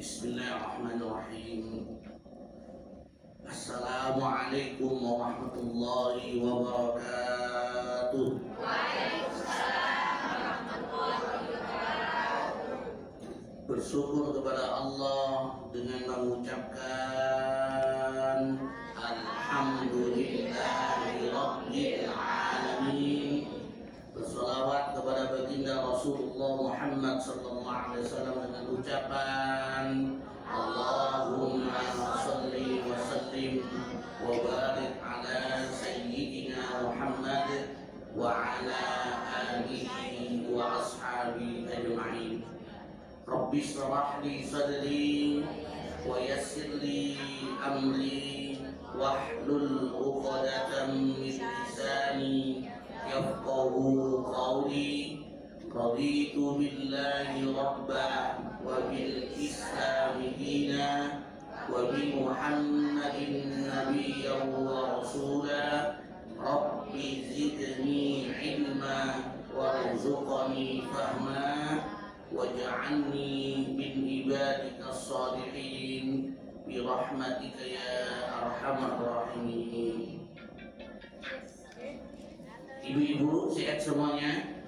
Bismillahirrahmanirrahim. Assalamualaikum warahmatullahi wabarakatuh. Bersyukur kepada Allah dengan mengucapkan Alhamdulillahirabbil alamin. Bersolawat kepada baginda Rasulullah Muhammad sallallahu alaihi wasallam dengan ucapan Allahumma shalli wa sallim wa barik ala sayyidina Muhammad wa ala alihi wa ashabihi ajma'in. Rabbi shrah li sadri wa yassir li amri wahlul 'uqdatam min lisani yafqahu qawli. Raditu billahi rabba wa bil islami dina wa bi Muhammadin nabiyyan wa rasula. Rabbi zidni ilma warzuqni fahma waj'alni min ibadika shalihin bi rahmatika ya arhamar rahimin. Ibu-ibu sehat semuanya?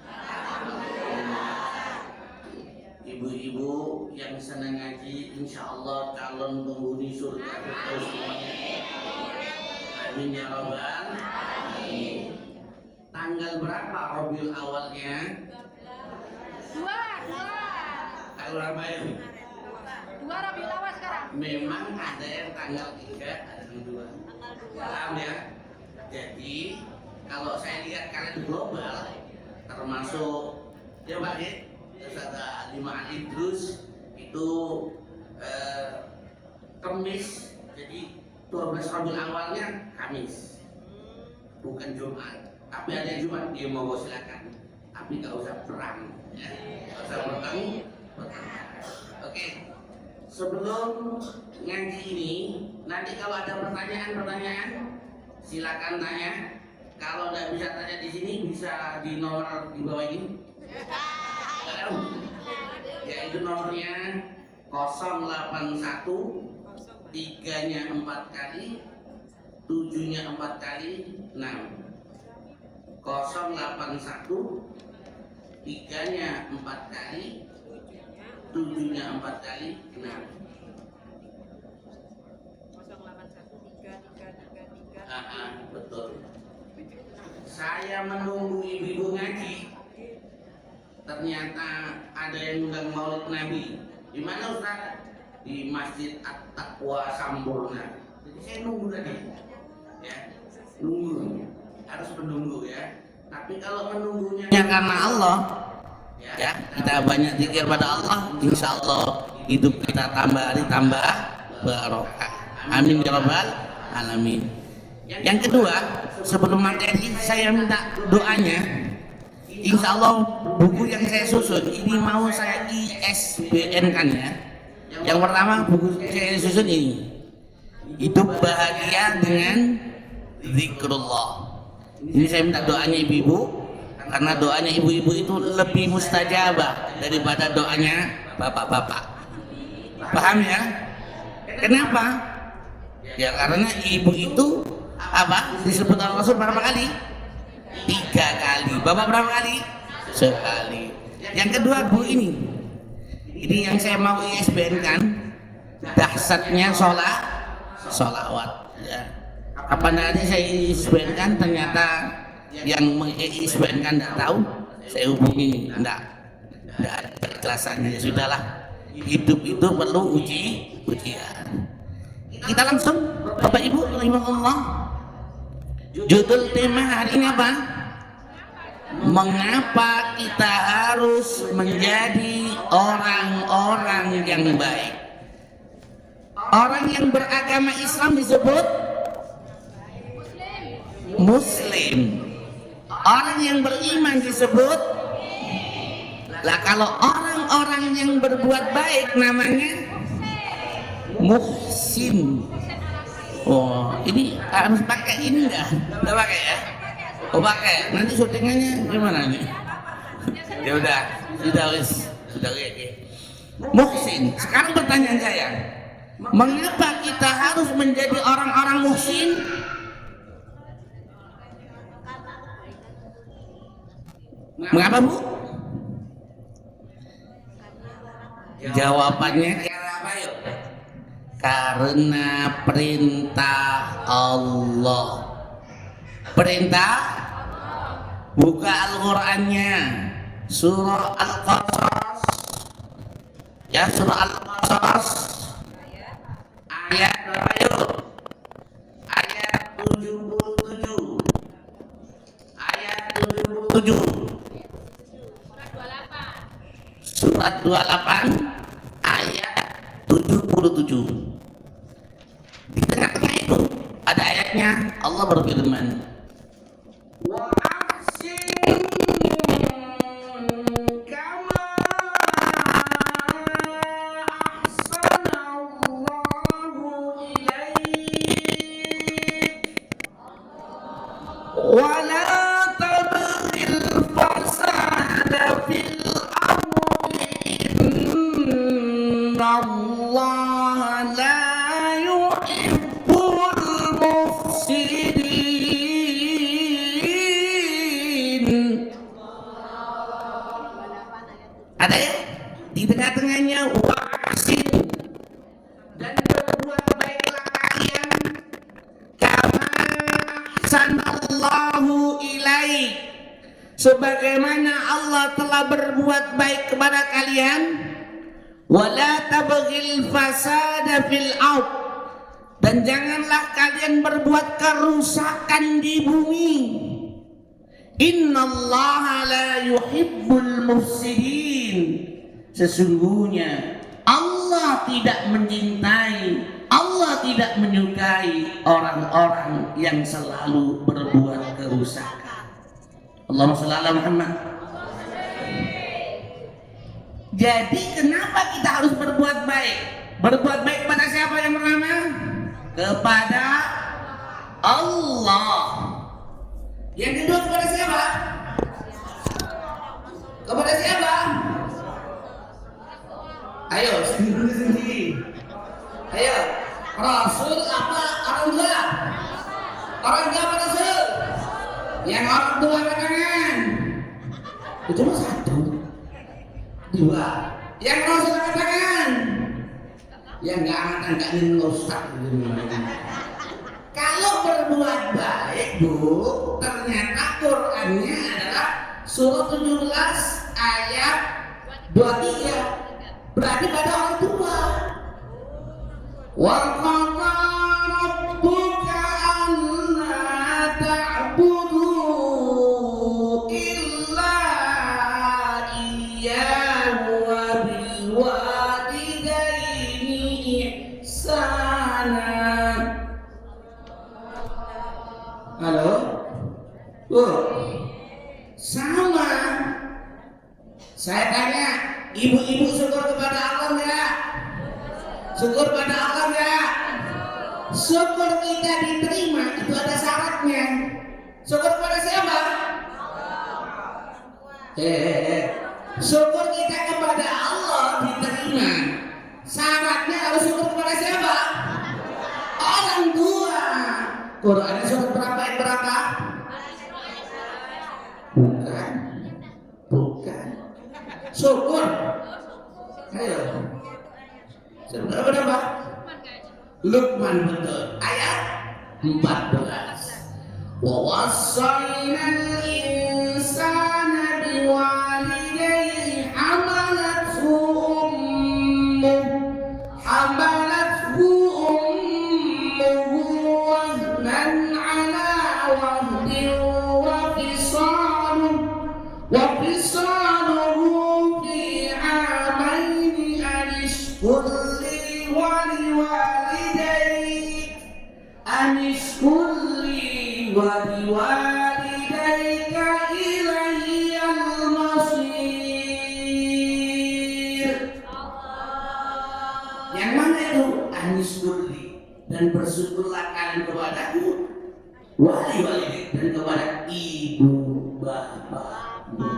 Ibu-ibu yang senang ngaji, insya Allah calon penghuni surga firdaus semuanya. Amin ya rabbal alamin. Tanggal berapa Rabiul Awalnya? Dua. Tanggal berapa ya? 2 Rabiul Awal sekarang. Memang ada yang tanggal 3, ada yang 2. Paham ya? Jadi kalau saya lihat kalian global, termasuk ya Pak ya, Ustaz Lima Idrus itu Kamis, jadi 12 Rabiul Awalnya Kamis, bukan Jumat. Tapi ada yang Jumat, dia mau silakan, tapi nggak usah perang, ya. Nggak usah perang. Oke. Sebelum ngaji ini, nanti kalau ada pertanyaan silakan tanya. Kalau nggak bisa tanya di sini, bisa di nomor di bawah ini. Yaitu nomornya 081 3-nya 4 kali, 7-nya 4 kali, 6. 081 3-nya 4 kali, 7-nya 4 kali, 6. 081 Betul. Saya menunggu ibu-ibu ngaji. Ternyata ada yang undang Maulid Nabi. Di mana Ustaz? Di Masjid At-Taqwa Sampurna. Jadi saya nunggu tadi. Ya, nunggu. Harus menunggu ya. Tapi kalau menunggunya karena Allah, ya kita banyak zikir pada Allah, insya Allah hidup kita tambah hari tambah barokah. Amin ya rabbal alamin. Yang kedua, sebelum materi saya minta doanya. Insya Allah buku yang saya susun ini mau saya ISBN kan ya. Yang pertama buku saya susun ini, Hidup Bahagia dengan Zikrullah. Ini saya minta doanya ibu-ibu, karena doanya ibu-ibu itu lebih mustajabah daripada doanya bapak-bapak. Paham ya? Kenapa? Ya karena ibu itu apa? Disebut oleh Rasul berapa kali? 3 kali. Bapak berapa kali? Sekali. Yang kedua bu ini yang saya mau ISBN kan, dahsyatnya sholawat ya. Kapan nanti saya ISBN kan, ternyata yang ISBN kan tidak tahu, saya hubungi tidak ada kejelasannya. Ya sudahlah, hidup itu perlu ujian. Kita langsung Bapak Ibu rahimahullah. Judul tema hari ini apa? Mengapa kita harus menjadi orang-orang yang baik? Orang yang beragama Islam disebut Muslim. Orang yang beriman disebut. Lah kalau orang-orang yang berbuat baik namanya Muhsin. Oh, ini harus pakai ini enggak? Enggak pakai ya? Oh, pakai. Nanti syutingannya gimana nih? Ya udah, sudah wis, sudah oke. muhsin. Sekarang pertanyaan saya, mengapa kita harus menjadi orang-orang muhsin? Mengapa, Bu? Jawabannya karena apa, yuk? Karena perintah Allah. Perintah, buka Al-Qur'annya, surah Al-Qasas. Ya, surah Al-Qasas. Ayat berapa, yuk? Ayat 77. Ayat 77. Surat 28 ayat 77. Di tengah-tengah itu ada ayatnya Allah berfirman, wa ahsin kama ahsanallahu ilaik wa la tabghil fasada fil Allah la yuhibbul mufsidin. Ada ya di tengah-tengahnya wahsin, dan berbuat baiklah kalian kama ahsanallahu ilaik, sebagaimana Allah telah berbuat baik kepada kalian. Wala tabghil fasada fil ard, dan janganlah kalian berbuat kerusakan di bumi. Innallaha la yuhibbul mufsidin, sesungguhnya Allah tidak mencintai, Allah tidak menyukai orang-orang yang selalu berbuat kerusakan. Allahumma shalli ala Muhammad. Jadi kenapa kita harus berbuat baik? Berbuat baik kepada siapa yang pertama? Kepada Allah. Yang kedua kepada siapa? Kepada siapa? Ayo sendiri. Ayo, Rasul apa orang tua? Orang tua apa Rasul? Yang orang tua katakan. Itu cuma satu. Dua, yang Rasul katakan, yang nggak angkat Ustaz. Kalau berbuat baik, Bu, ternyata Qur'annya adalah surah 17 ayat 23. Berarti pada orang tua. Wa qadha rabbuka alla ta'budu illa iyyahu wa bil walidaini ihsana. Halo? Sama. Saya tanya, ibu-ibu syukur kepada Allah enggak? Syukur pada Allah enggak? Syukur kita diterima itu ada syaratnya. Syukur kepada siapa? Syukur kita kepada Allah diterima. Syaratnya harus syukur kepada siapa? Orang tua. Qurannya surat berapa ayat berapa? Bukan. Syukur. Ayo. Surat berapa? Luqman, betul. Ayat 14. Wa wasainal insana biwalidayhi hamalathu ummuhu wahnan ala wahnin wa fisaluhu fi amaini anishkur li wa liwalidayk ilayyal masir. Yang mana itu? Anishkurli, dan bersyukurlah kalian kepadaku, wali dan kepada ibu bapakmu.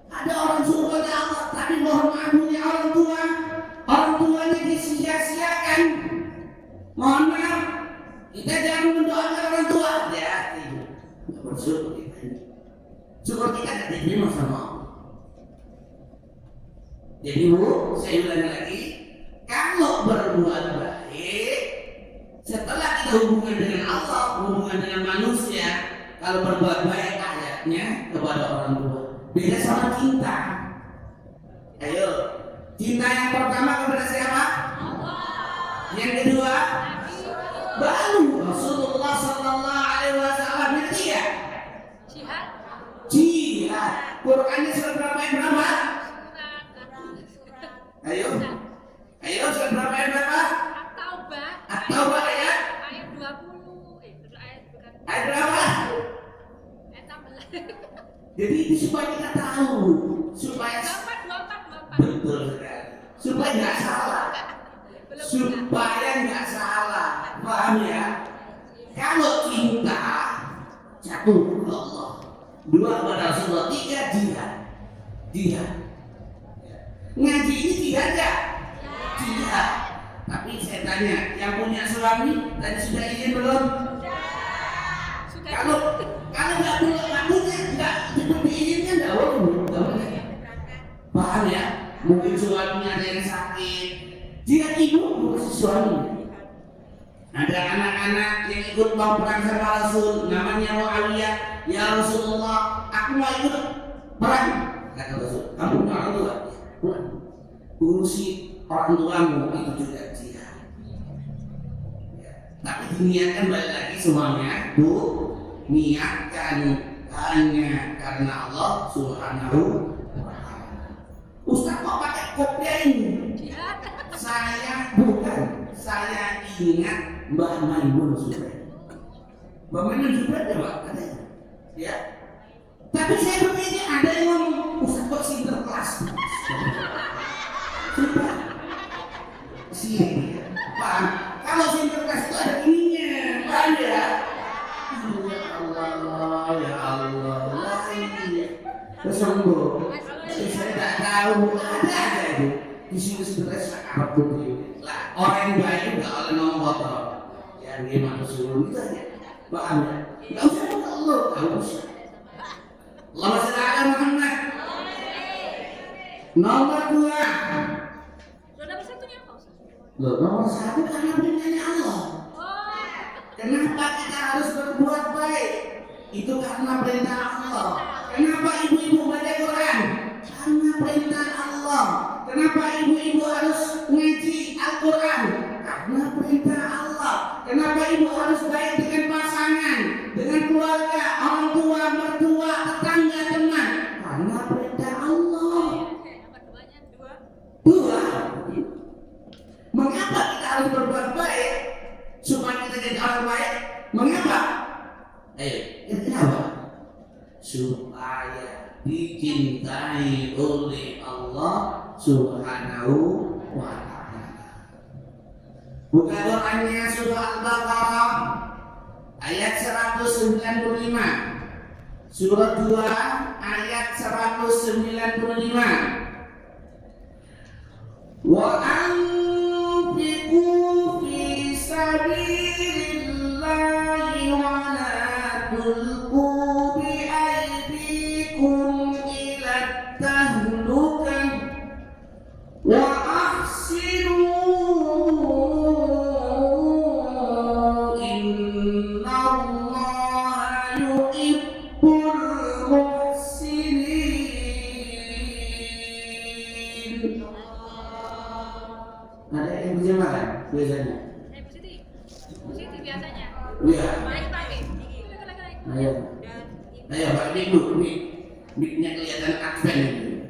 Ada orang suruh pada Allah tapi mohon maafnya Jadi Bu, saya ulangi lagi, kalau berbuat baik, setelah kita hubungan dengan Allah, hubungan dengan manusia, kalau berbuat baik ayatnya kepada orang tua. Beda sama cinta. Ayo, cinta yang pertama kepada siapa? Yang kedua, baru Rasulullah Sallallahu Alaihi Wasallam. Yang ketiga, Jihad. jihad. Qurannya surat berapa ayat berapa? Ayo, ayo surat berapa ayat berapa? At-Taubah. At-Taubah ayat Ayat 20. Ayat bukan. ayat berapa? Ayat 16. Jadi itu supaya kita tahu, supaya 24. betul sekali, supaya nggak salah, Belum supaya nggak salah, paham ya? Kalau cinta satu ke Allah, dua kepada Rasulullah, tiga jihad, jihad. Ngaji ini jihad ya? Jihad. Tapi saya tanya, yang punya suami tadi sudah izin belum? Sudah. Kalau nggak punya nggak diizinkan nggak boleh. Paham ya? Mungkin suaminya ada yang sakit, jihad ibu bukan suami. Ada anak-anak yang ikut mau perang sama Rasul, namanya Muawiyah. Ya Rasulullah, aku mau ikut perang. Kata Rasul, kamu punya orang tua? Urusi orang tuamu, itu juga jihad. Tapi diniatkan balik lagi semuanya, Bu, niatkan hanya karena Allah Subhanahu wa Ta'ala. Ustaz kok pakai kopiah ini? Jihad. Saya ingat Mbah Maimun Zubair. Mbah Maimun Zubair ya Pak, katanya. Ya. Tapi saya begini ada yang ngomong, Ustaz kok sinterklas? Sudah. Sini. Paham? Kalau sinterklas itu ada ininya, paham ya? Ya Allah, ya Allah. Kesombong. Saya tak tahu, ada aja itu. Di sini sebenarnya sangat berbeda. Lah, orang yang baik nggak oleh ngomong kotor. Ya gimana suruh itu aja. Paham ya? Nggak usah Allah, nggak usah. Allahumma shalli ala Muhammad. Nomor 2. Nomor satunya apa, Ustaz? Loh, nomor 1 karena perintahnya Allah. Oh. Kenapa kita harus berbuat baik? Itu karena perintah Allah. Kenapa ibu-ibu baca Quran? Karena perintah Allah. Kenapa ibu-ibu harus ngaji Al-Quran? Karena perintah Allah. Kenapa ibu harus baik dengan pasangan, dengan keluarga, orang tua, mertua, tetangga, teman? Karena perintah Allah. Nomor 2-nya 2. 2. Mengapa kita harus berbuat baik? Supaya kita jadi orang baik. Mengapa? Kenapa? Supaya dicintai oleh Allah Subhanahu wa Ta'ala. Buka Qurannya surah Al-Baqarah ayat 195. Surah 2 ayat 195. Wa anfiqu fi sabilillahi wa la tulqu bi aydikum ila tahlukah wa ahsinu innallaha yuhibbul muhsinin. Ada yang terjemahkan biasanya? Ibu Siti. Ibu Siti biasanya. Iya. Baik, Pak. Ayo, ayo Pak, mic-nya kelihatan advent itu.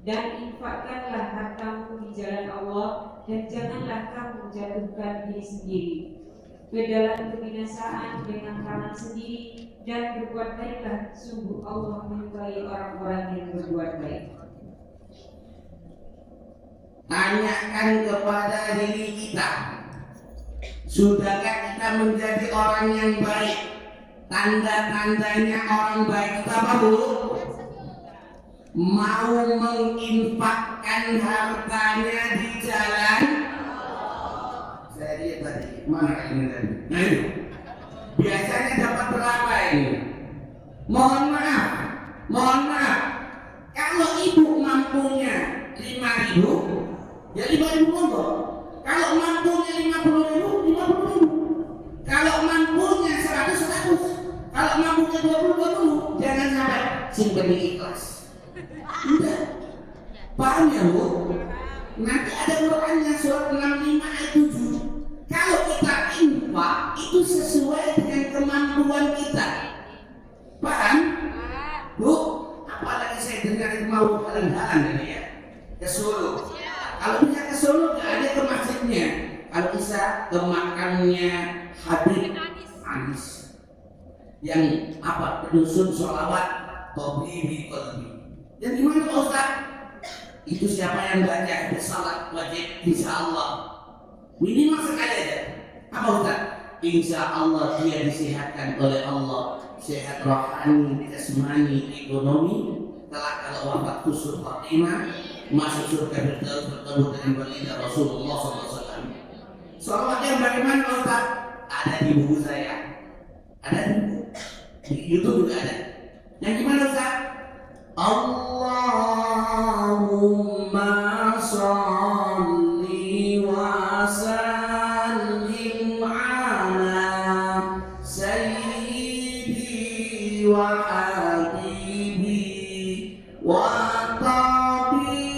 Dan infakkanlah hartamu di jalan Allah, dan janganlah kamu jatuhkan diri sendiri ke dalam kebinasaan dengan tangan sendiri, dan berbuat baiklah, sungguh Allah menyukai orang-orang yang berbuat baik. Tanyakan kepada diri kita, sudahkah kita menjadi orang yang baik? Tanda-tandanya orang baik itu apa, Bu? Mau menginfakkan hartanya di jalan. Saya lihat tadi, mana ini tadi? Nah itu, biasanya dapat berapa ini? Mohon maaf, kalau ibu mampunya 5.000, 5.000 ya 5.000 monggo. Kalau mampunya 50.000, 50.000. Kalau mampunya 100, 100. Kalau mampunya 20, 20. Jangan sampai simpen di ikhlas. Udah. Paham ya Bu? Nanti ada Qurannya surat 65 ayat 7. Kalau kita infak itu sesuai dengan kemampuan kita. Paham? Bu, apalagi saya dengar itu mau jalan-jalan ini ya ke Solo. Kalau bisa ke Solo nggak ada ke masjidnya. Kalau bisa ke makamnya Habib Anis yang apa penyusun sholawat Tobibi Qalbi. Yang gimana Pak Ustaz? Itu siapa yang baca salat wajib insya Allah minimal sekali aja. Apa Ustaz? Insya Allah dia disehatkan oleh Allah, sehat rohani, jasmani, ekonomi. Kalau wafat kusur Fatimah masuk surga bertemu dengan baginda Rasulullah SAW. Sholawat yang bagaimana Ustaz? Ada di buku saya, ada di YouTube juga ada. Yang gimana Ustaz? Allahumma sholli wa sallim ala sayyidi wa habibi wa tabibi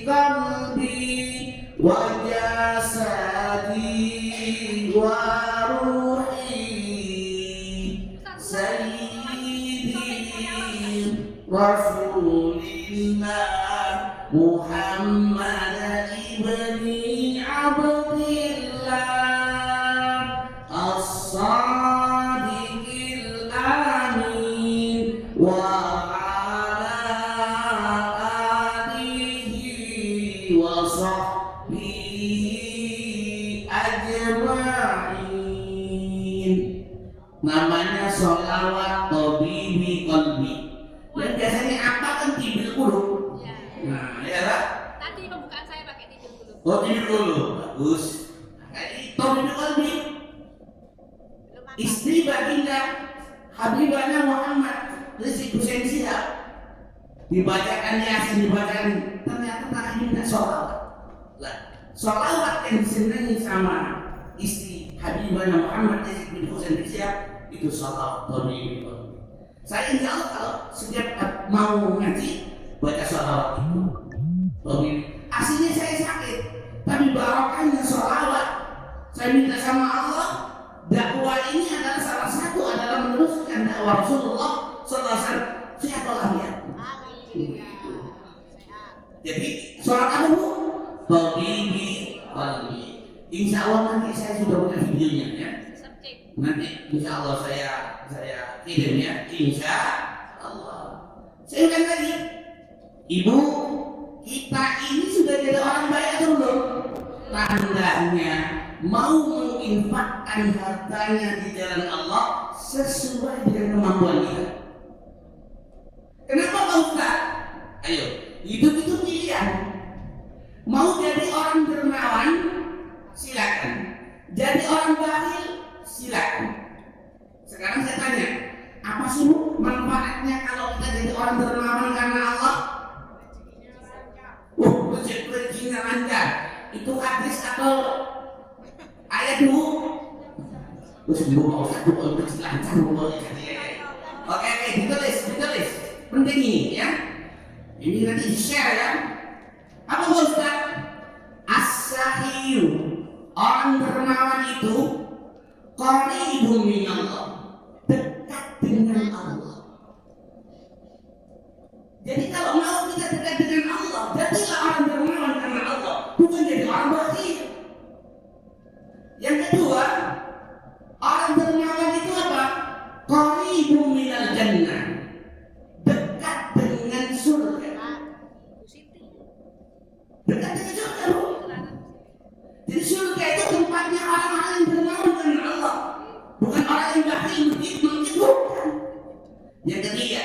qalbi wa jasadi wa ruhi sayyidi Rasulillah Muhammad ibni Abdillah as-sadiqil amin wa ala alihi wa sahbihi ajma'in. Namanya sholawat Tobibi Qalbi. Dan biasanya apa kan tibil dulu. Nah, ya lah. Tadi pembukaan saya pakai tidur dulu. Oh, tibil dulu. Bagus. Ini Tobibi Qalbi. Istri baginda Habibana Muhammad Rizki Hussein Syihab. Dibacakan Yasin, dibacakan ternyata tadi tidak sholawat. Lah, sholawat yang disenangi sama istri Habibana Muhammad Rizki Hussein Syihab itu sholawat Tobibi Qalbi. Saya insya Allah kalau setiap mau ngaji baca sholawat itu. Aslinya saya sakit, tapi barokahnya sholawat. Saya minta sama Allah, dakwah ini adalah salah satu adalah meneruskan dakwah Rasulullah SAW. Sehat walafiat. Jadi sholat apa Bu? Tobibi Qalbi. Insya Allah nanti saya sudah punya videonya ya. Nanti insya Allah saya kirim ya, insya Allah. Saya ulang lagi, Ibu, kita ini sudah jadi orang baik atau belum? Tandanya mau menginfakkan hartanya di jalan Allah sesuai dengan kemampuan kita. Kenapa Pak Ustaz? Ayo, hidup itu pilihan. Mau jadi orang dermawan, silakan. Jadi orang bakhil, silakan. Sekarang saya tanya, apa sih Bu manfaatnya kalau kita jadi orang dermawan karena Allah? Rezekinya lancar. Itu hadis atau ayat Bu? Terus Bu mau satu rezeki lancar Bu. Oke, ditulis. Penting ini ya. Ini nanti di share ya. Apa Bu Ustaz? As-sahiyu, orang dermawan itu qaribun minallah, dekat dengan Allah. Jadi kalau mau kita dekat dengan Allah, jadilah orang dermawan karena Allah, bukan jadi orang bakhil. Yang kedua, orang dermawan itu apa? Qaribun minal jannah, dekat dengan surga. Dekat dengan surga Bu. Jadi surga itu tempatnya orang-orang yang dermawan karena Allah, bukan orang yang bakhil begitu. Yang ketiga,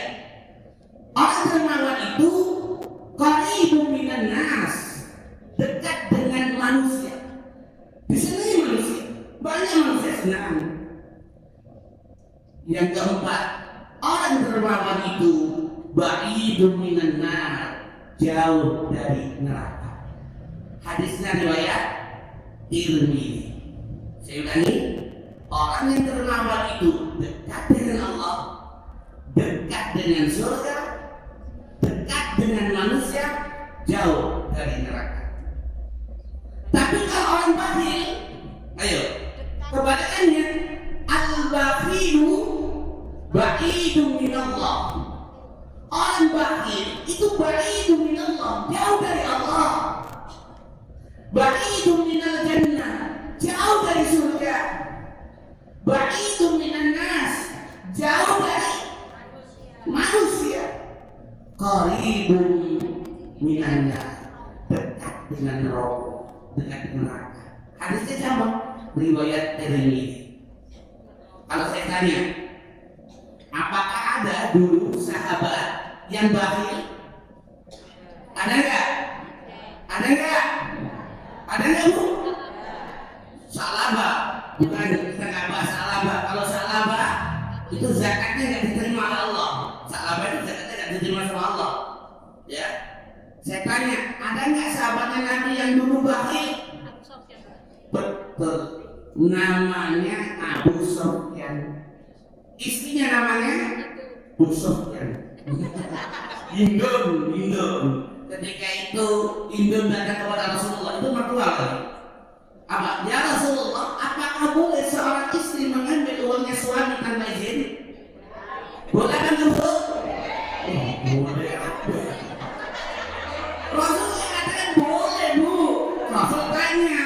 orang dermawan itu qaribun minan nas, dekat dengan manusia. Disenangi manusia, banyak manusia senang. Yang keempat, orang dermawan itu ba'idun minan nar, jauh dari neraka. Hadisnya riwayat Tirmidzi. Saya ulangi, orang yang dermawan itu dekat dengan Allah, dekat dengan surga, dekat dengan manusia, jauh dari neraka. Tapi kalau orang bakhil, ayo, kebalikannya, al-bakhilu ba'idun minallah. Orang bakhil itu ba'idun minallah, jauh dari Allah. Ba'idun minal jannah, jauh dari surga. Ba'idun minan nas, jauh dari manusia. Qaribun minan nar, dekat dengan neraka, dekat dengan neraka. Hadisnya sama, riwayat Tirmidzi. Kalau saya tanya, apakah ada dulu sahabat yang bakhil? Ada enggak? Ada enggak? Ada enggak, Bu? Salabah, bukan kita nggak bahas salabah. Kalau salabah itu zakatnya nggak diterima oleh Allah. Salabah itu zakatnya nggak diterima sama Allah. Ya, saya tanya, ada nggak sahabatnya Nabi yang dulu bakhil? Abu Sofyan. Betul, namanya Abu Sofyan. Istrinya namanya Abu Sofyan. Indun. Ketika itu Indun datang kepada Rasulullah, itu mertua kali. Apa? Ya Rasulullah, apakah boleh seorang istri mengambil uangnya suami tanpa izin? Boleh kan, Bu? Boleh. Rasul katakan boleh, Bu. Rasul tanya,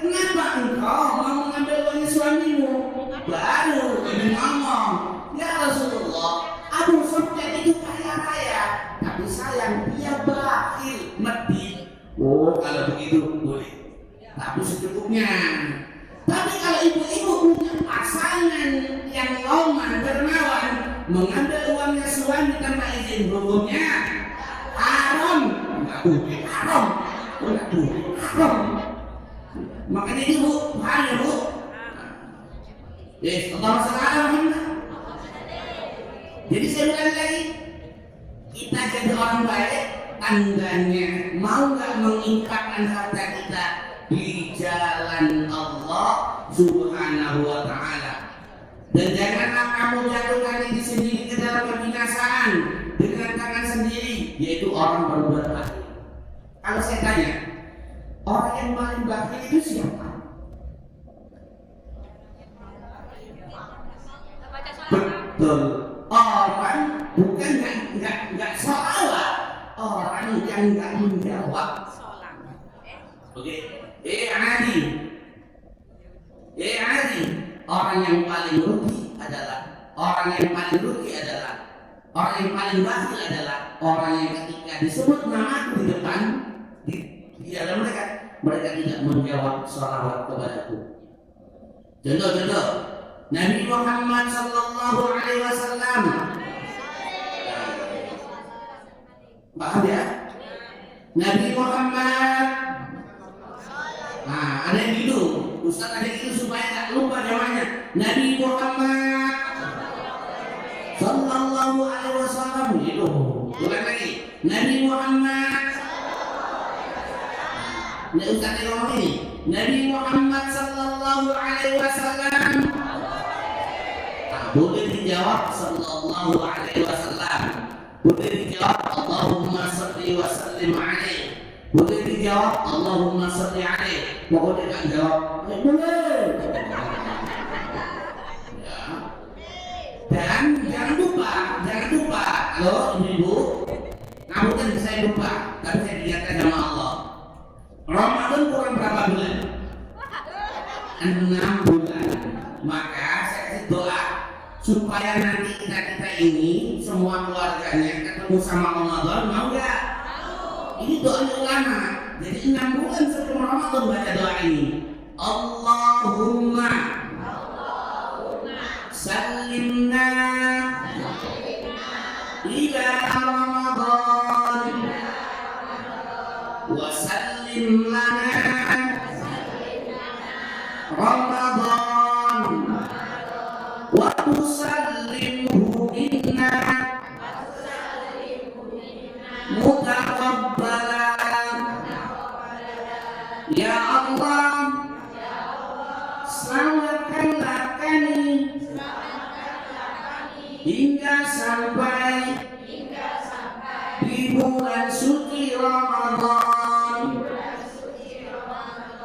kenapa engkau mau mengambil uangnya suamimu? Baru ini ngomong, ya Rasulullah, Abu Sufyan itu kaya raya, tapi sayang dia bakhil, medit. Oh, kalau begitu boleh. Tapi secukupnya. Tapi kalau ibu-ibu punya pasangan yang loman, dermawan, mengambil uangnya suami tanpa izin, hukumnya haram. Enggak boleh haram. Enggak boleh haram. Makanya ini, Bu, paham ya, Bu? Yes, Allah SWT. Jadi saya ulang lagi, kita jadi orang baik, tandanya mau nggak menginfakkan harta kita di jalan Allah Subhanahu wa Ta'ala. Dan janganlah kamu jatuhkan diri sendiri ke dalam kebinasaan dengan tangan sendiri, yaitu orang berbuat baik. Kalau saya tanya, orang yang paling baik itu siapa? Betul, orang bukan nggak sholawat, orang yang nggak menjawab. Oke. Adi, orang yang paling rugi adalah orang yang paling bakhil adalah orang yang ketika disebut nama di depan di dalam mereka tidak menjawab sholawat kepadaku. Contoh Nabi Muhammad sallallahu alaihi wasallam. Paham ya? Nabi Muhammad. Nah, ada yang gitu. Ustaz ada yang gitu supaya tak lupa namanya. Nabi Muhammad sallallahu alaihi wasallam itu. Ulang lagi. Nabi Muhammad. Nah, Ustaz yang ngomong ini. Nabi Muhammad sallallahu alaihi wasallam. Boleh dijawab sallallahu alaihi wasallam. Boleh dijawab Allahumma shalli wa sallim alaihi. Boleh dijawab Allahumma shalli alaihi. Pokoknya kan jawab boleh. Ya. Dan jangan lupa, halo ibu, kamu kan saya lupa, tapi saya diingatkan sama Allah. Ramadan kurang berapa bulan? 6 bulan. Maka saya kasih doa supaya nanti kita ini semua keluarganya ketemu sama Ramadan, mau nggak? Ini doanya ulama. Jadi 6 bulan sebelum Ramadan baca doa ini. Allahumma sallimna ila Ramadan wa sallim lana Ramadan wa tusallimhu minna mutaqabbal sampai di bulan suci Ramadan,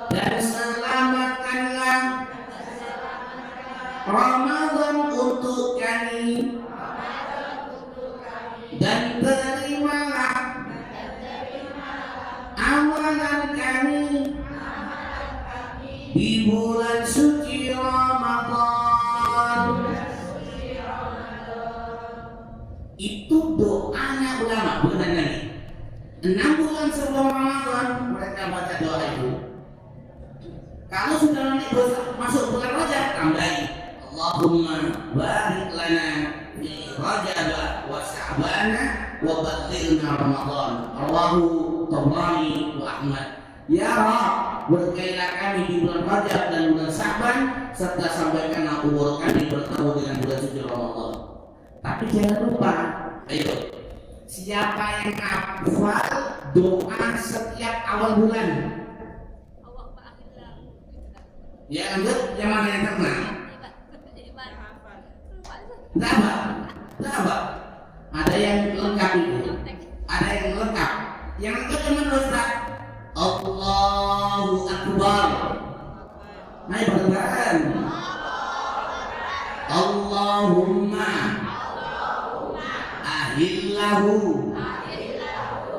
dan selamatkanlah Ramadan untuk kami, dan terimalah amalan kami di bulan suci Ramadan. Itu doanya ulama, bukan lagi. 6 bulan sebelum Ramadan mereka baca doa itu. Kalau sudah nanti masuk bulan Rajab, tambahi Allahumma barik lana fi Rajab wa Sya'ban wa balighna Ramadan. Rawahu Tabrani wa Ahmad. Ya Rabb, berkailah kami di bulan Rajab dan bulan Sya'ban, serta sampaikanlah umur kami bertemu dengan bulan suci Ramadan. Tapi jangan lupa, ayo, siapa yang hafal doa setiap awal bulan? Ya lanjut, yang mana yang terkenal? Tidak. Ada yang lengkap itu, ada yang lengkap. Yang lengkap cuma Ustaz. Allahu Akbar. Mari bareng-bareng. Allahumma ahillahu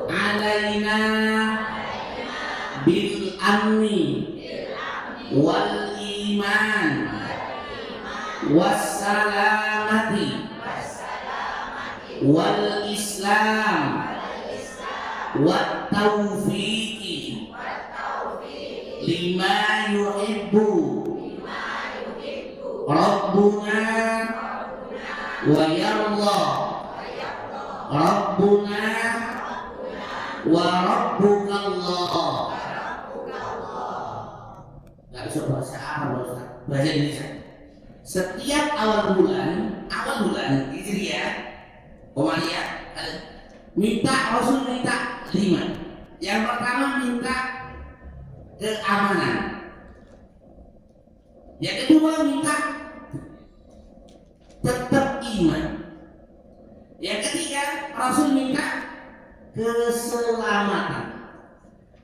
alaina bil amni wal iman wassalamati wal islam wat taufiqi lima yuhibbu rabbuna wa yarda rabbuna wa rabbukallah. Gak bisa bahasa Arab, bahasa Indonesia. Setiap awal bulan Hijriah, Umayyah, Rasul minta 5. Yang pertama minta keamanan. Yang kedua minta tetap iman. Yang ketiga Rasul minta keselamatan.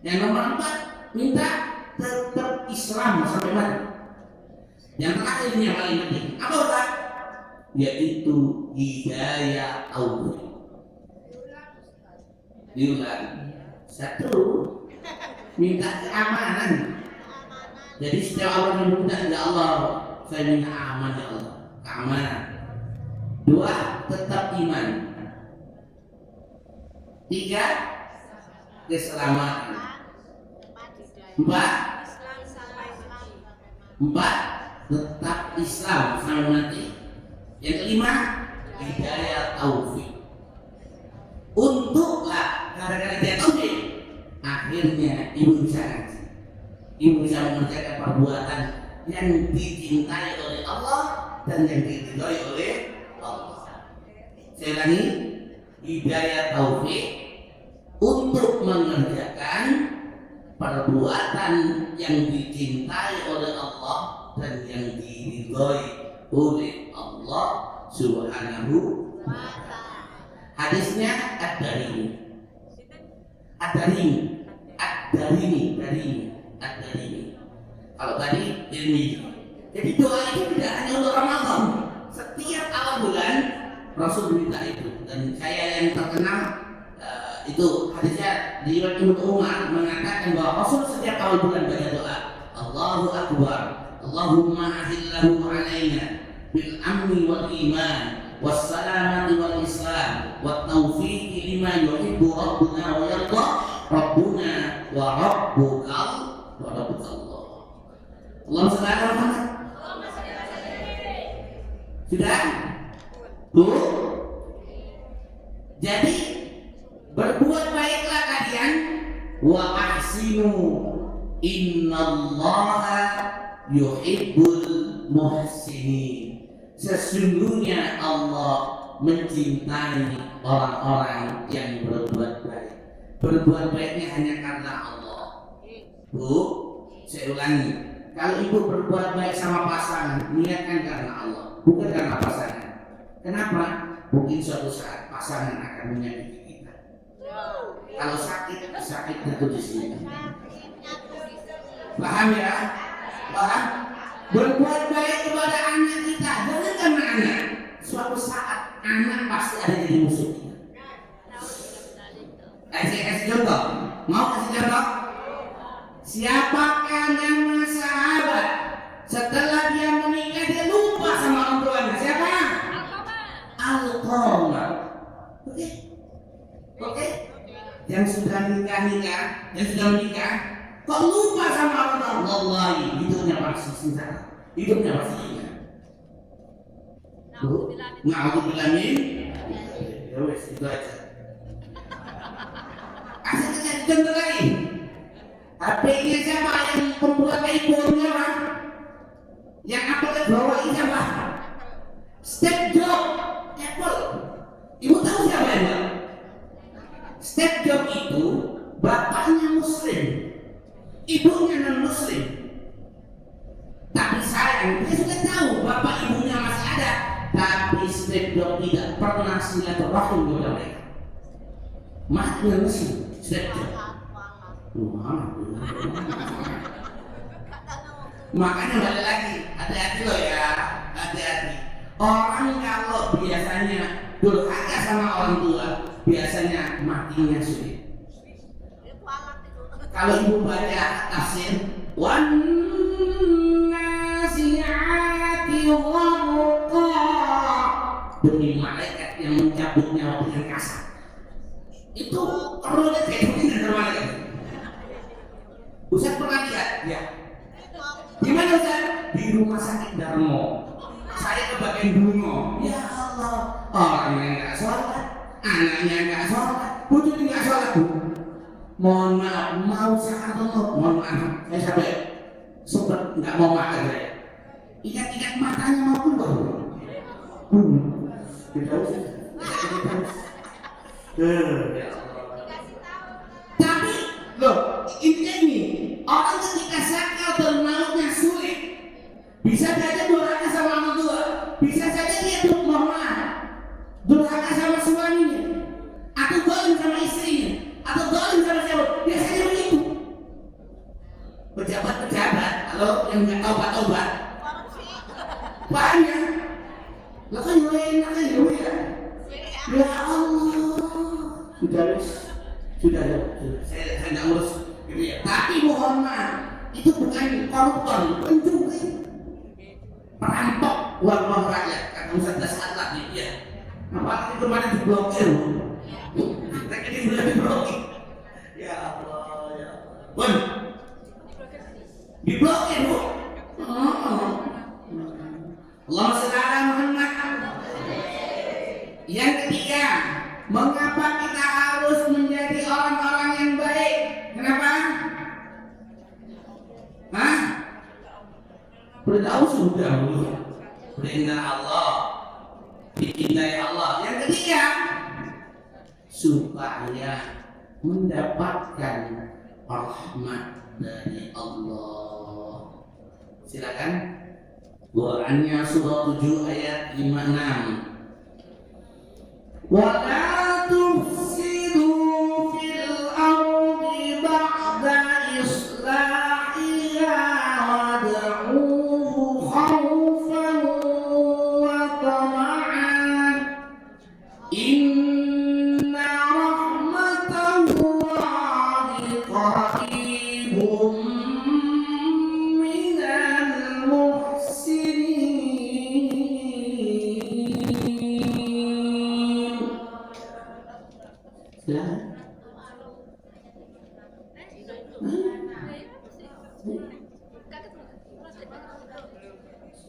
Yang nomor 4 minta tetap Islam sampai mati. Yang terakhir ini yang paling penting. Apa Ustaz? Yaitu hidayah taufik. Diulang. 1, minta keamanan. Jadi setiap orang yang minta, ya Allah, saya minta aman ya Allah, keamanan. 2, tetap iman. 3, keselamatan. 4, tetap Islam sampai mati. Yang kelima, hidayah taufik. Untuklah gara-gara hidayah taufik, akhirnya ibu bisa ngaji. Ibu bisa mengerjakan perbuatan yang dicintai oleh Allah dan yang diridhoi oleh Allah. Saya ulangi, hidayah taufik untuk mengerjakan perbuatan yang dicintai oleh Allah dan yang diridhoi oleh Allah Subhanahu wa ta'ala. Hadisnya Ad-Darimi. Kalau tadi ilmi. Jadi doa itu tidak hanya untuk Ramadan. Setiap awal bulan Rasul minta itu. Dan saya yang terkenal itu hadisnya di Ibnu Umar mengatakan bahwa Rasul setiap awal bulan baca doa Allahu Akbar, Allahumma ahillahu alaina bil amni wal iman wassalamati wal islam wat taufiqi lima yuhibbu rabbuna wa yarda rabbuna wa rabbukal wa rabbukallah. Allahumma shalli ala Muhammad. Sudah? Bu? Jadi berbuat baiklah kalian, wa ahsinu innallaha yuhibbul muhsinin. Sesungguhnya Allah mencintai orang-orang yang berbuat baik. Berbuat baiknya hanya karena Allah. Bu, saya ulangi. Kalau ibu berbuat baik sama pasangan, niatkan karena Allah, bukan karena pasangan. Kenapa? mungkin suatu saat pasangan akan menyakiti kita. Kalau sakit, sakitnya tuh di sini. Paham ya? Paham? Berbuat baik kepada anak kita, jangan karena anak. Suatu saat anak pasti ada jadi musuh kita. Kasih contoh. Mau kasih contoh? Siapakah nama sahabat setelah dia menikah dia lupa sama orang tuanya? Siapa? Alqamah. Oke? Yang sudah yang sudah menikah, kok lupa sama orang tua? Wallahi, hidupnya pasti sengsara. Hidupnya pasti ingat. Na'udzubillah min. Ya wes, itu aja. Asal jadi contoh lagi. HP-nya siapa yang pembuat iPhone-nya, Bang? Yang Apple bawa siapa? Steve Jobs, Apple. Ibu tahu siapa ya? Steve Jobs itu bapaknya Muslim, ibunya non Muslim. Tapi sayang, dia sudah tahu bapak ibunya masih ada, tapi Steve Jobs tidak pernah silaturahim kepada mereka. Matinya Muslim, Steve Jobs. Makanya balik lagi, hati-hati loh ya, hati-hati. Orang kalau biasanya durhaka sama orang tua, biasanya matinya sulit. Kalau ibu baca tafsir, wan nasi'ati gharqa, demi malaikat yang mencabut nyawa dengan kasar. Itu roda kayak begini dari malaikat. Ustaz pernah lihat? Ya. Di mana Ustaz? Di rumah sakit Darmo. Saya ke bagian bungo. Ya Allah, orangnya nggak sholat, anaknya nggak sholat, putunya nggak sholat. Mohon maaf, mau saya atau mohon maaf, saya sampai sempat nggak mau makan saya. Ikat-ikat matanya mau keluar. Tidak usah. Tapi loh, intinya ini, orang ketika sakral dan mautnya sulit, bisa saja durhaka sama orang tua, bisa saja dia tuh durhaka sama suaminya, atau zalim sama istrinya, atau zalim sama siapa, biasanya begitu. Pejabat-pejabat, kalau yang nggak taubat-taubat, banyak. Lo kan enak kan ya? Ya Allah, sudah ya, saya nggak ngurus gitu ya. Tapi mohon maaf, itu bukan koruptor, pencuri, perampok uang rakyat. Kata Ustaz Dasar lagi ya. Apalagi kemarin diblokir, mereka ini sudah diblokir. Ya Allah, ya Allah. Bun, diblokir bu. Allah sekarang Muhammad. Yang ketiga, mengapa kita harus menjadi orang-orang yang baik? Kenapa? Hah? Beritahu sudah dulu. Perintah Allah, dicintai Allah. Yang ketiga, supaya mendapatkan rahmat dari Allah. Silakan. Qur'annya surah 7 ayat 56. وَلَا تُفْسِدُوا فِي الْأَرْضِ بَعْدَ إِصْلَاحِهَا وَادْعُوهُ خَوْفًا وَطَمَعًا إِنَّ رَحْمَتَ اللَّهِ قَرِيبٌ مِنَ الْمُحْسِنِينَ.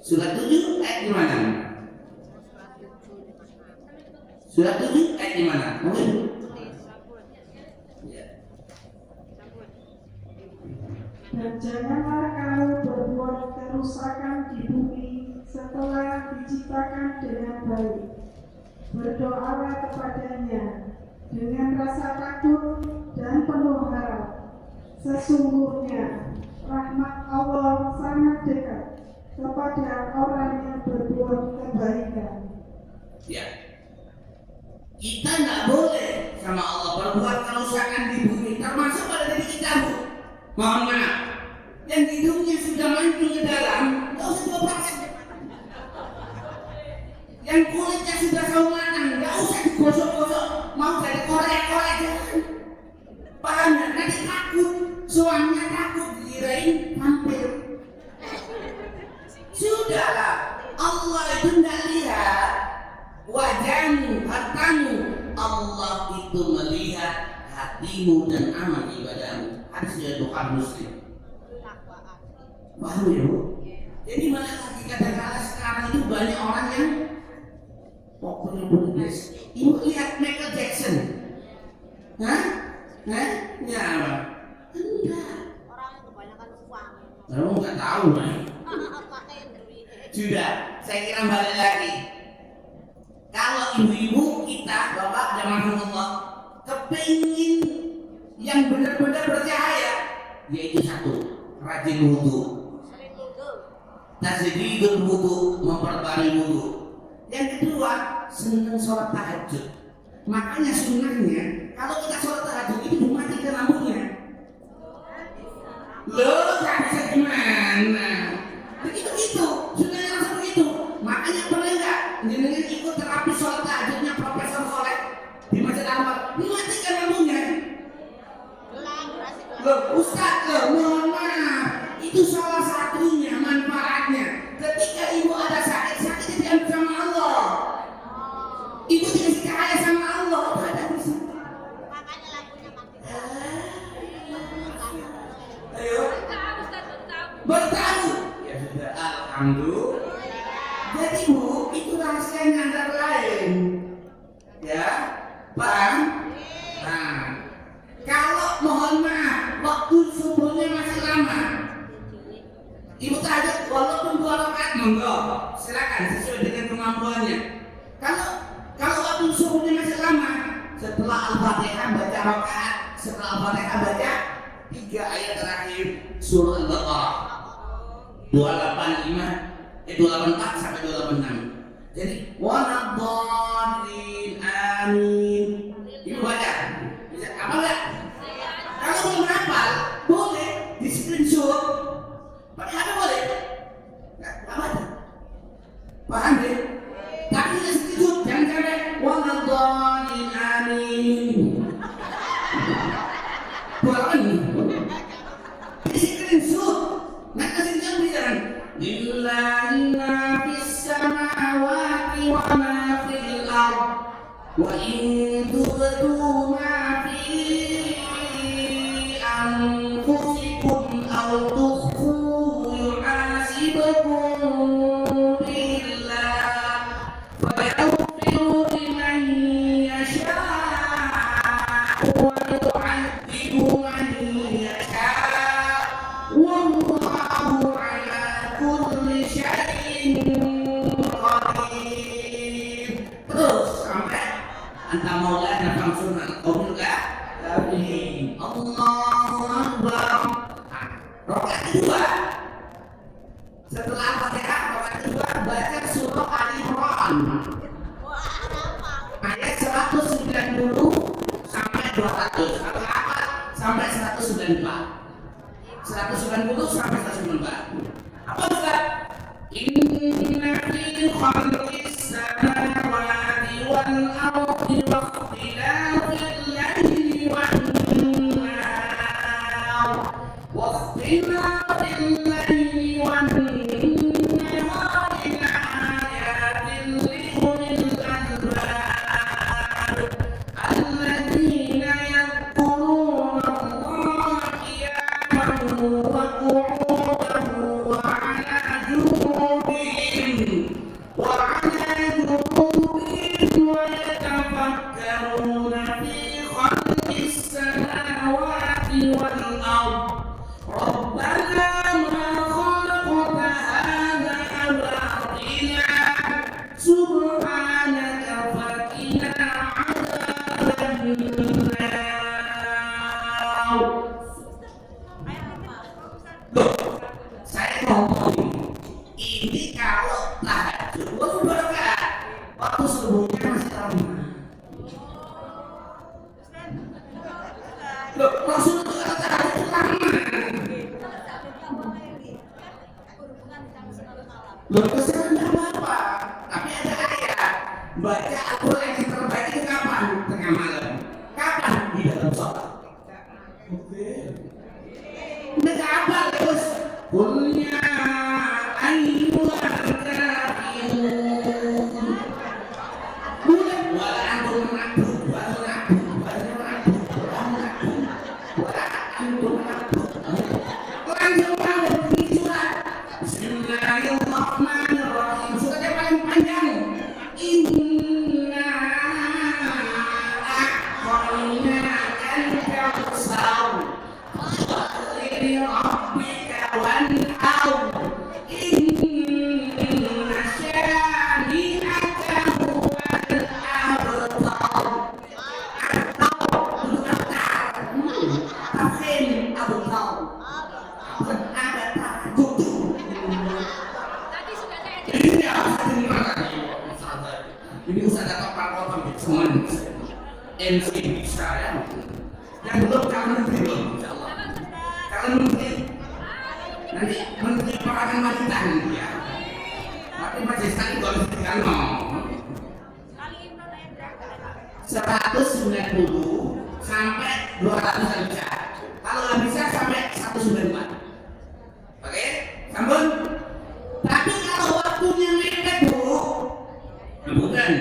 Surat 7 ayat di mana? Surat 7 ayat di mana? Mungkin. Dan janganlah kamu berbuat kerusakan di bumi setelah diciptakan dengan baik. Berdoalah kepadanya dengan rasa takut dan penuh harap. Sesungguhnya rahmat Allah sangat dekat kepada orang yang berbuat kebaikan. Ya, Kita nggak boleh sama Allah berbuat kerusakan di bumi, termasuk pada diri kita, Bu. Mohon maaf, yang hidungnya sudah mancung ke dalam, nggak usah dioperasi. Yang kulitnya sudah sawo matang, nggak usah digosok-gosok, mau jadi korek-korek jangan. Paham ya? Nanti takut, suaminya takut dikirain hampir. Sudahlah, Allah itu nggak lihat wajahmu, hartamu. Allah itu melihat hatimu dan amal ibadahmu. Hadis dari Bukhari Muslim. Paham ya, Bu? Jadi mana lagi kadang-kadang sekarang itu banyak orang yang pokoknya berbeda. Ibu lihat Michael Jackson. Hah? Hah? Ya apa? Enggak. Orang yang kebanyakan uang. Kamu nggak tahu, kan? Pakai duit. Sudah, saya kira balik lagi. Kalau ibu-ibu kita, bapak dan Allah kepingin yang benar-benar bercahaya, yaitu satu, rajin wudhu, Sering duduk. tasdidul wudhu, memperbarui wudhu. Yang kedua, senang sholat tahajud. Makanya sunnahnya, kalau kita sholat tahajud itu dimatikan lampunya. Loh, nggak bisa gimana? Begitu, sunnahnya langsung begitu. Makanya boleh nggak jenengan ikut terapi sholat tahajudnya Profesor Soleh di Masjid Anwar, dimatikan lampunya. Loh, Ustaz, loh, mohon maaf, itu salah satunya manfaatnya. Ketika ibu ada sakit diambil sama Allah. Ibu dikasih cahaya sama Allah, itu ada bisa. Makanya lampunya mati. Ayo, Tahu, tahu. bertahu. Ya sudah, alhamdulillah. Jadi Bu, itu rahasianya antara lain. Ya, paham? Nah, kalau mohon maaf, waktu subuhnya masih lama, ibu tahajud walaupun 2 rakaat monggo, silakan sesuai dengan kemampuannya. Kalau waktu subuhnya masih lama, setelah Al-Fatihah baca rakaat, setelah Al-Fatihah baca 3 ayat terakhir surah Al-Baqarah 284 sampai 286. Jadi waladhdallin amin. Ibu baca. Bisa apa enggak? Kalau belum hafal, boleh di screenshot. Pakai HP boleh? Enggak apa-apa. Paham deh? Tapi di screenshot jangan sampai waladhdallin amin. Bukan. Di screenshot. Nah, kasih jangan bilang lillahi ma fis samawati wa ma fil ardh wa in tubdu ma fi anfusikum aw tukhfuhu yuhasibkum billah wa yaghfiru liman yasha'u wa yu'adzibu man yasha'u wallahu ala kulli syai'in qadir. Terus sampai anta maulana famsunan qaulka amin. Allahu akbar. Rakaat kedua setelah Fatihah, rakaat kedua baca surah Al-Imran ayat 190 sampai 200 atau apa sampai 194. 190 sampai 194. Apa Ustaz? Inna fi khalqis samawati wal ardi wa ikhtilafil laili wan nahar wa ikhtilafil laili wan nahari laayatin liulil albab alladzina yadhkuruna Allaha qiyaman wa qu'udan wa 'ala junubihim wa yatafakkaruna fi khalqis samawati wal ardh rabbana ma khalaqta hadha batila subhanaka faqina 'adzaban nar. Loh, saya ngomong ini kalau tahajud waktu 2 rakaat, waktu subuhnya masih lama. Qul ya ayyuhal kafirun. Bukan wala antum ma'bud, wala antum ma'bud. Langsung mau surat Bismillahirrahmanirrahim. Surat yang paling panjang. Inna a'tainakal kautsar. Li rabbika wanhar. Inna syani'aka huwal abtar. Akhir abtar. Tadi sudah saya Ini Ustaz atau Pak Kota cuman MC bisa ya. Yang belum kalian menteri belum, insyaallah. Kalian menteri. Nanti menteri perangan wanita ya. Tapi masih sekali kalau ditinggal no. sekali Imron ayat 190 sampai 200 bisa. Kalau nggak bisa sampai 194. Oke, sambung. Tapi kalau waktunya mepet bu, bukan,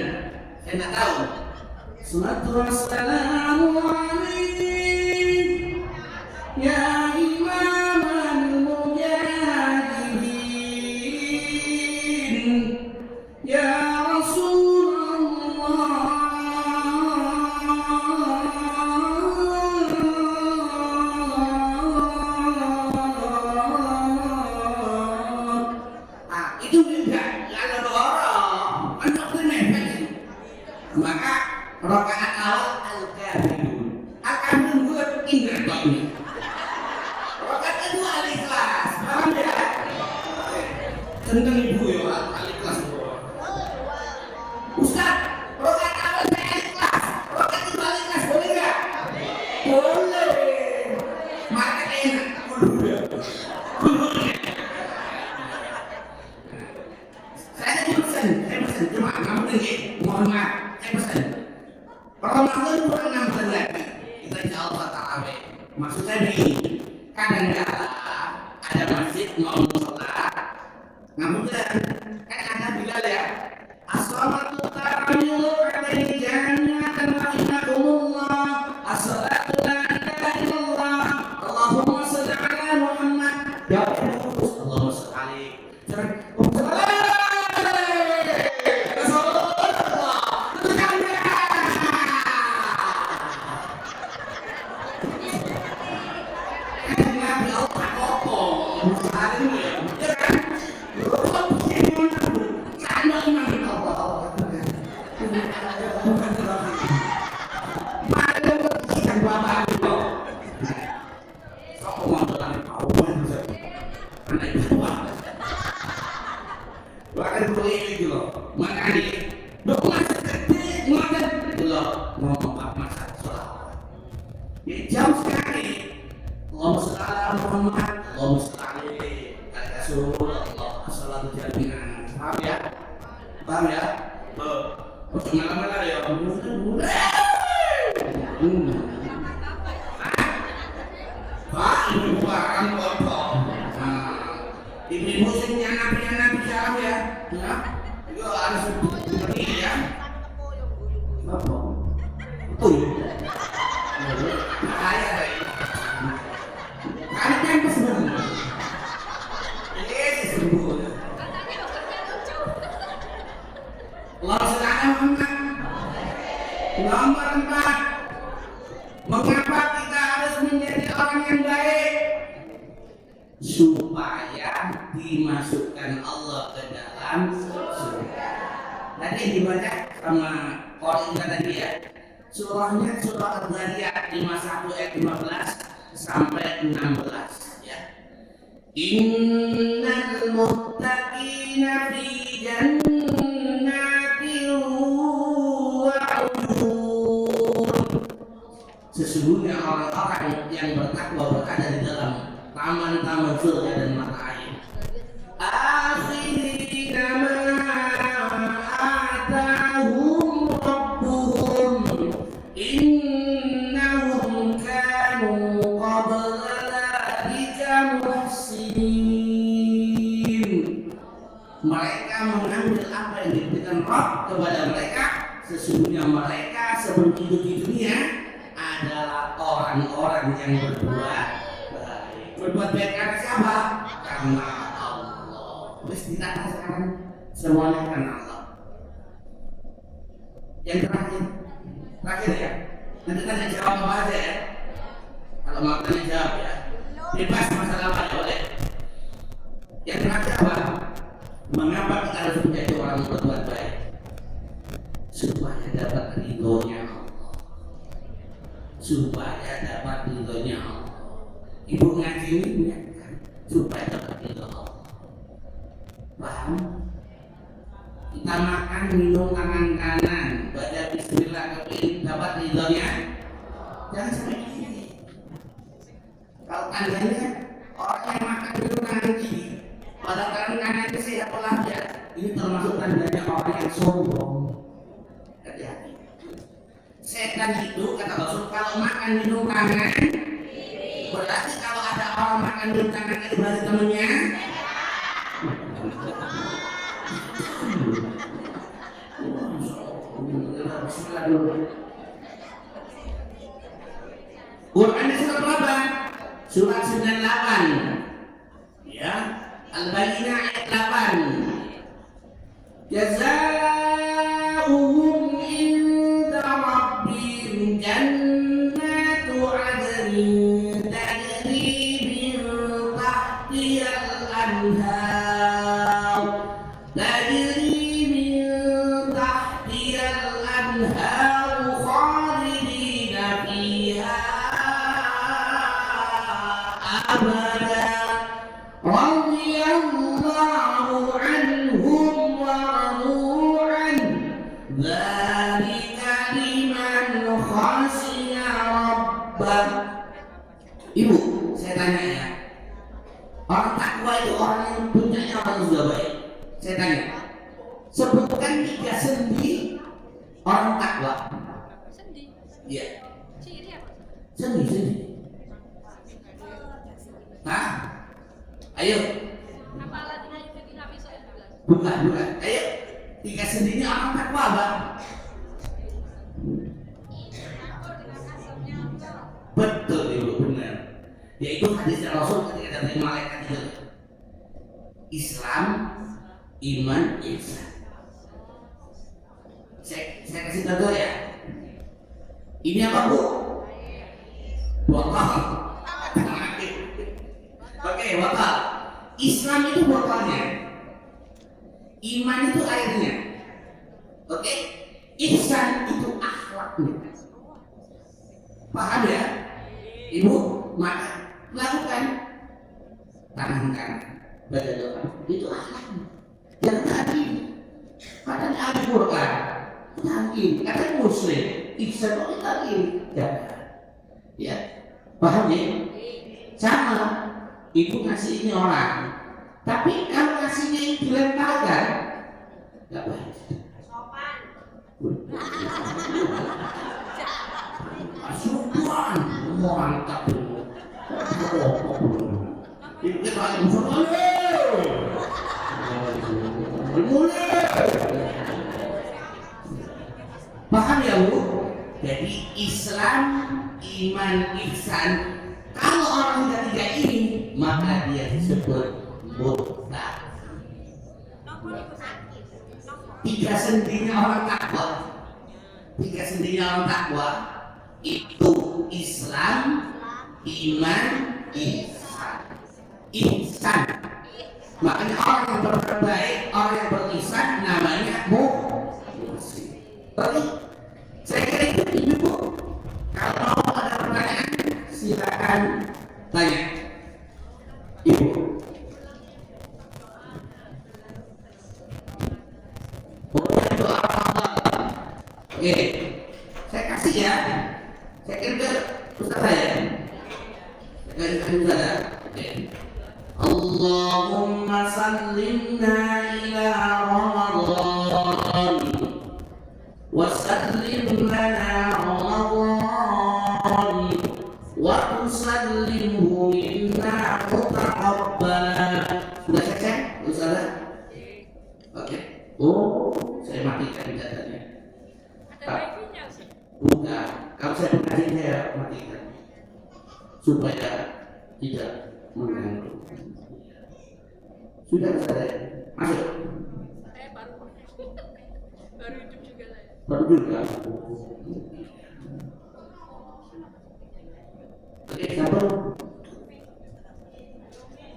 saya nggak tahu. Salatu wassalamu alaik ya imaman mujahidin ya Rasulullah. Itu juga nggak ada dorong, kan waktu mepet. Maka rakaat awal al-kafirun. Al-kafirun gue ingat banget. Rakaat kedua al-ikhlas. Paham ya? Tentang ibu ya, al-ikhlas. Ustaz, rakaat awal saya al-ikhlas. Rakaat kedua al-ikhlas boleh nggak? Boleh. Maka enak. Saya pesen, cuma nggak tinggi. Mohon maaf, saya pesen. Ramadan bukan 6 bulan lagi. Kita insya Allah tarawih. Maksudnya begini, kadang-kadang ada masjid mau sholat, ngabuburit, kan ada bilal ya. As-salatu tarawih alaihi jannatan wa innakumullah. As-salatu la ilaha illallah. Allahumma shalli ala Muhammad. Ya Allah, Allahumma shalli. Jam sekali. Allahumma shalli ala Muhammad. Allahumma shalli ala Rasulullah. Salatu jaminan. Paham ya? Paham ya? Malam-malam ya. Pak, ini bukan kotor. Ibu-ibu sini nabi salam ya. Ya. Itu harus seperti ya. Apa? Betul. Bahaya deh. Karena kan pesan. Ini sembuh. katanya dokternya lucu. Allah Subhanahu Muhammad. Nomor 4. Mengapa kita harus menjadi orang yang baik? Supaya dimasukkan Allah ke dalam surga. Tadi dibaca sama orang tadi ya. Surahnya surah Al-Zariyat 51 ayat 15 sampai 16 ya. Innal muttaqina fi jannatin wa uyun. Sesungguhnya orang-orang yang bertakwa berada di dalam taman-taman surga dan mata air. Akhirina ma atahum rabbuhum innahum kanu qabla dhalika muhsinin. mereka mengambil apa yang diberikan Rabb kepada mereka. Sesungguhnya mereka sebelum hidup di dunia adalah orang-orang yang berbuat baik. Berbuat baik karena siapa? Karena Allah. Terus ditata sekarang semuanya karena Allah. Yang terakhir ya. Nanti tanya jawab apa aja ya. Kalau mau tanya jawab ya. Bebas masalah apa boleh. Yang terakhir apa? Mengapa kita harus menjadi orang berbuat baik? Supaya dapat ridhonya Allah. Supaya dapat ridhonya Allah. Ibu ngaji ini mengingatkan supaya dapat ridho Allah. Paham? Kita makan minum tangan kanan, baca bismillah kepingin dapat ridhonya. Jangan sampai gini. Kalau tandanya orang yang makan minum tangan kiri, pada tangan kanan itu saya pelajari. Ini termasuk tandanya orang yang sombong. Hati-hati. Setan itu kata Rasul kalau makan minum tangan, berarti kalau ada orang makan minum tangan itu berarti temannya. Quran surat berapa? Surat 98. Ya, Al-Baqarah ayat 8. Jazaohum inda rabbihim jannatu adnin tajri min tahtihal anhar. Tajri min tahtihal anhar khalidina fiha abada. Radiyallahu anhum wa radu an. Dzalika liman khashiya rabbah. Ibu, saya tanya ya. Orang takwa itu orang yang punyanya orang sudah baik. Saya tanya, sebutkan 3 sendi orang takwa. Sendi. Iya. Ciri apa? Sendi. Hah? Ayo. Apalah di Nabi SAW. Bukan. Ayo. 3 sendinya orang takwa, Bang. Betul Ibu, benar. Yaitu hadis Rasul ketika datang malaikat itu. Islam, iman, ihsan. Saya kasih contoh ya. Ini apa Bu? Botol. Oke, botol. Islam itu botolnya. Iman itu airnya. Oke? Ihsan itu akhlaknya. Paham ya? Ibu, maka lakukan tangan kanan, baca doa. Itu akhlaknya. Yang tadi kata Al-Quran, tadi kata Muslim, ihsan itu tadi. Ya, paham ya? Sama, ibu ngasih ini orang, tapi kalau ngasihnya ini dilemparkan, nggak baik. Sopan. Asuhan, mantap dulu. Itu kita yang paham ya Bu? Jadi Islam, iman, ihsan. Kalau orang sudah 3 ini, maka dia disebut muttaqin. 3 sendinya orang takwa. 3 sendinya orang takwa itu Islam, iman, ihsan. Ihsan. Makanya orang yang berbuat baik, orang yang berihsan namanya muhsin. Oke, saya kira itu Ibu. Kalau ada pertanyaan, silakan tanya. Ibu. Boleh doa apa? Oke, saya kasih ya. Saya kirim ke Ustaz saya. Saya kirim ke Ustaz. Oke. Allahumma sallimna ila Ramadan wa sallim lana Ramadan wa tusallimhu minna mutaqabbala. Sudah selesai Ustaz? supaya tidak mengganggu. Sudah selesai. Masuk. Saya baru hidup juga saya. Baru juga. Oke, sabar.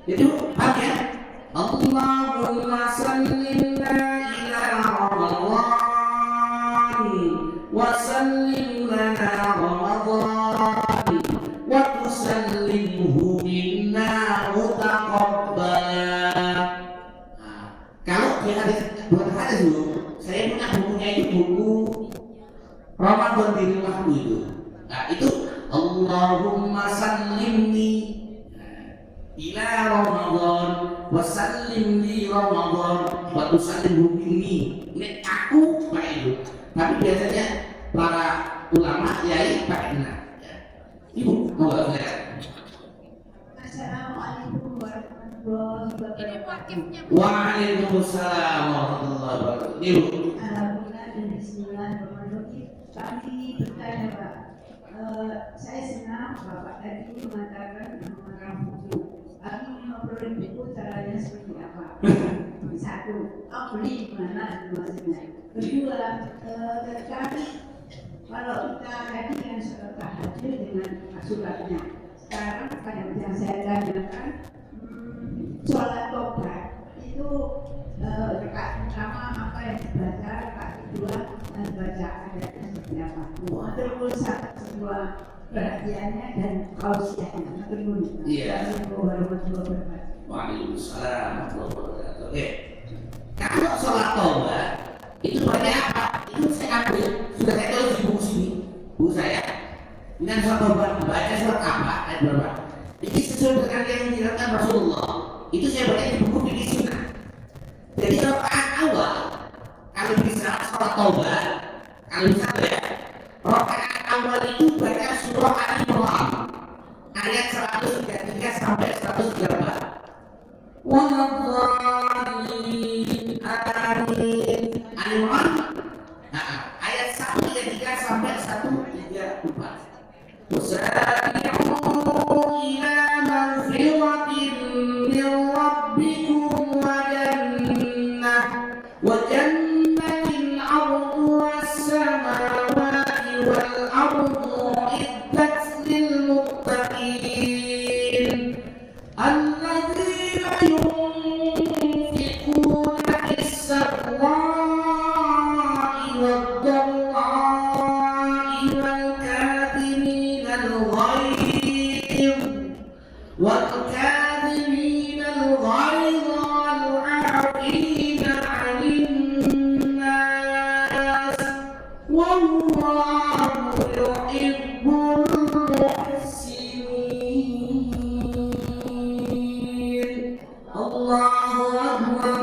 Itu apa ya? Allahumma sallimna ila Ramadan wa sallim lana Ramadan wa tusallimhu minna mutaqabbala. Kalau di hadis buat hadis dulu, saya punya bukunya itu buku Ramadan di rumahku itu. Nah itu Allahumma sallimni ila Ramadan wa sallim li Ramadan wa tusallimhu minni. Ini aku Pak itu. Tapi biasanya para ulama yai pakai benar. Ibu mau nggak saya? Assalamualaikum warahmatullahi Ini wabarakatuh. wakifnya. Waalaikumsalam warahmatullahi wabarakatuh. Ibu. Alhamdulillah dan bismillahirrahmanirrahim. Kami bertanya Pak, saya senang Bapak tadi mengatakan mengenai buku. Kami 50.000 buku caranya seperti apa? Satu, beli mana maksudnya. Kedua, kami kalau kita tadi yang sedekah hadir dengan suratnya. Sekarang yang saya tanyakan, sholat tobat itu rakaat pertama apa yang dibaca, rakaat kedua dan baca ayatnya seperti apa. Terus sebuah perhatiannya dan kausiahnya. Iya. Warahmatullahi wabarakatuh. Waalaikumsalam warahmatullahi wabarakatuh. Oke. Kalau sholat taubat itu baca apa? Itu saya ambil, sudah saya tulis di buku sini, buku saya. Dengan sholat taubat baca surat apa? Ayat berapa? Ini sesuai dengan yang dilakukan Rasulullah. Itu saya baca di buku fikih sunnah. Jadi rakaat awal kalau bisa sholat taubat, kalau bisa ya, rakaat awal itu baca surah Al-Imran ayat 133 sampai 134. Waladhdallin, amin. Al-Imran ayat 133 sampai 134. Wasari'u ila maghfiratin min rabbikum wa jannatin 'arduhas samawati wal ardu u'iddat lil muttaqin alladzina yunfiquna fis-sarra'i wad-dharra'i wal kadhimina al-ghayz wal-'afina 'anil nas wallahu yuhibbul muhsinin. Allahu Akbar.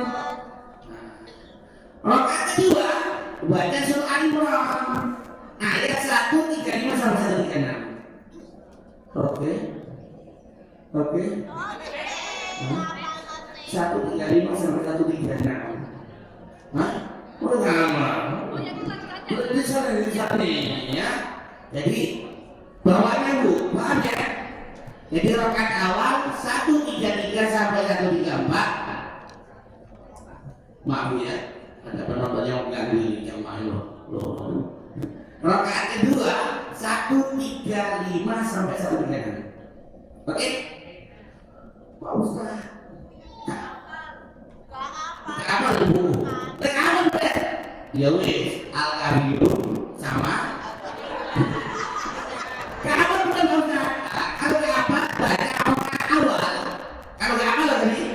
Rakaat kedua baca surah Al-Imran ayat 135 sampai 136. Oke. 135 sampai 136. Hah? Udah lama. Oh yang tanya. Di sana ya. Jadi bawahnya Bu, paham ya? Jadi rakaat awal 133 sampai 134. Maaf ya, ada penonton yang mengganggu ini jamaah loh. Rakaat kedua 135 sampai 136. Oke? Pak Ustaz. Apa itu? Apa deh? Ya wis, al-kabiru sama. Kenapa bukan Ustaz? Kalau apa? Baca rakaat awal. Kalau apa lagi?